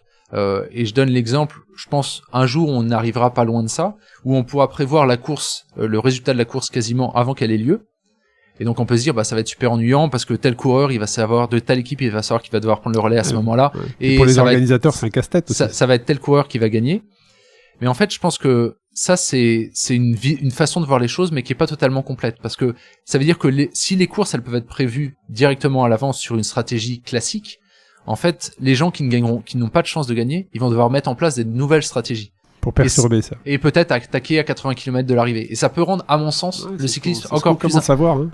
Et je donne l'exemple, je pense un jour on n'arrivera pas loin de ça, où on pourra prévoir la course, le résultat de la course quasiment avant qu'elle ait lieu. Et donc on peut se dire ça va être super ennuyant parce que tel coureur il va savoir, de telle équipe il va savoir qu'il va devoir prendre le relais à ce moment-là. Ouais. Et pour les organisateurs c'est un casse-tête aussi. Ça va être tel coureur qui va gagner. Mais en fait je pense que ça c'est une façon de voir les choses, mais qui est pas totalement complète, parce que ça veut dire que si les courses elles peuvent être prévues directement à l'avance sur une stratégie classique, en fait, les gens qui n'ont pas de chance de gagner, ils vont devoir mettre en place des nouvelles stratégies. Pour perturber ça. Et peut-être attaquer à 80 km de l'arrivée. Et ça peut rendre, à mon sens, le cyclisme encore plus intéressant.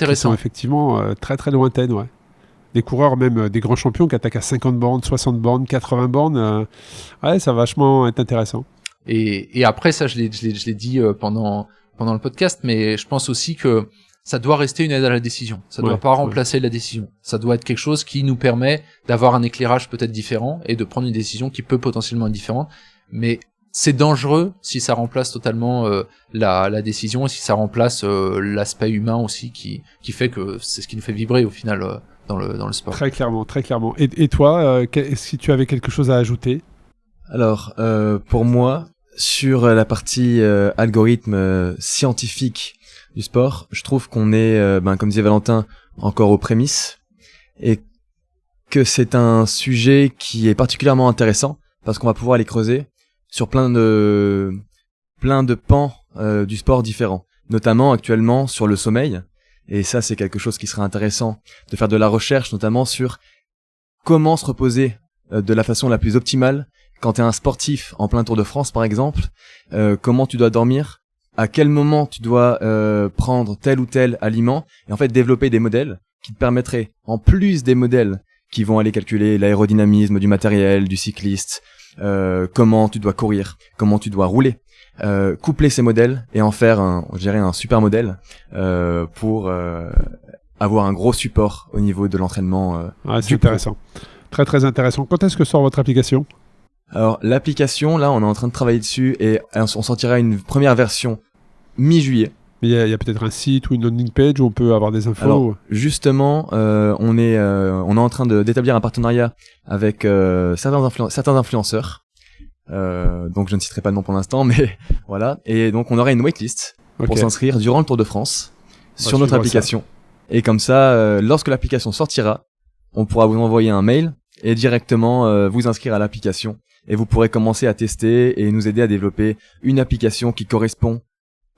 Qui sont effectivement très très lointaines, ouais. Des coureurs, même des grands champions qui attaquent à 50 bornes, 60 bornes, 80 bornes, ça va vachement être intéressant. Et après, ça, je l'ai dit pendant le podcast, mais je pense aussi que ça doit rester une aide à la décision. Ça doit pas remplacer la décision. Ça doit être quelque chose qui nous permet d'avoir un éclairage peut-être différent et de prendre une décision qui peut potentiellement être différente. Mais c'est dangereux si ça remplace totalement la décision, et si ça remplace l'aspect humain aussi qui fait que c'est ce qui nous fait vibrer au final dans le sport. Très clairement, très clairement. Et toi, si tu avais quelque chose à ajouter? Alors, pour moi, sur la partie algorithme scientifique du sport, je trouve qu'on est, comme disait Valentin, encore aux prémices, et que c'est un sujet qui est particulièrement intéressant parce qu'on va pouvoir les creuser sur plein de pans du sport différents, notamment actuellement sur le sommeil. Et ça, c'est quelque chose qui serait intéressant de faire de la recherche, notamment sur comment se reposer de la façon la plus optimale quand tu es un sportif en plein Tour de France, par exemple. Comment tu dois dormir, à quel moment tu dois prendre tel ou tel aliment, et en fait développer des modèles qui te permettraient, en plus des modèles qui vont aller calculer l'aérodynamisme du matériel, du cycliste, comment tu dois courir, comment tu dois rouler, coupler ces modèles et en faire un super modèle pour avoir un gros support au niveau de l'entraînement. C'est intéressant. Très très intéressant. Quand est-ce que sort votre application? Alors l'application, là on est en train de travailler dessus et on sortira une première version mi-juillet. Il y a peut-être un site ou une landing page où on peut avoir des infos. Alors, justement, on est en train d'établir un partenariat avec certains influenceurs Donc je ne citerai pas le nom pour l'instant, mais voilà. Et donc on aura une waitlist pour s'inscrire durant le Tour de France sur notre application. Et comme ça, lorsque l'application sortira, on pourra vous envoyer un mail et directement vous inscrire à l'application. Et vous pourrez commencer à tester et nous aider à développer une application qui correspond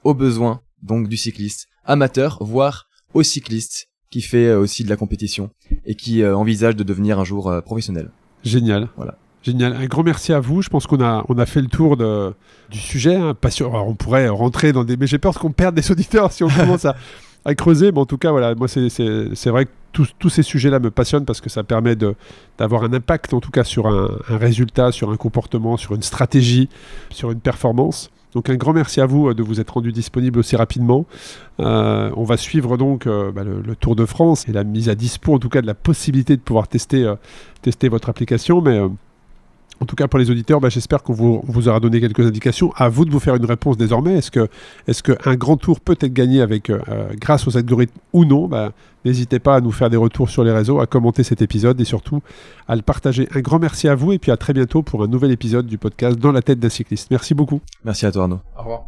aux besoins donc du cycliste amateur, voire au cycliste qui fait aussi de la compétition et qui envisage de devenir un jour professionnel. Génial. Voilà. Génial. Un grand merci à vous. Je pense qu'on a fait le tour du sujet. Hein. Pas sûr. Alors, on pourrait rentrer dans des... Mais j'ai peur qu'on perde des auditeurs si on commence à creuser. Mais en tout cas, voilà, moi, c'est vrai que tous ces sujets-là me passionnent parce que ça permet d'avoir un impact, en tout cas, sur un résultat, sur un comportement, sur une stratégie, sur une performance. Donc un grand merci à vous de vous être rendu disponible aussi rapidement. On va suivre donc le Tour de France et la mise à dispo, en tout cas, de la possibilité de pouvoir tester votre application. Mais en tout cas, pour les auditeurs, j'espère qu'on vous aura donné quelques indications. À vous de vous faire une réponse désormais. Est-ce qu'un grand tour peut être gagné grâce aux algorithmes ou non? N'hésitez pas à nous faire des retours sur les réseaux, à commenter cet épisode et surtout à le partager. Un grand merci à vous et puis à très bientôt pour un nouvel épisode du podcast Dans la tête d'un cycliste. Merci beaucoup. Merci à toi Arnaud. Au revoir.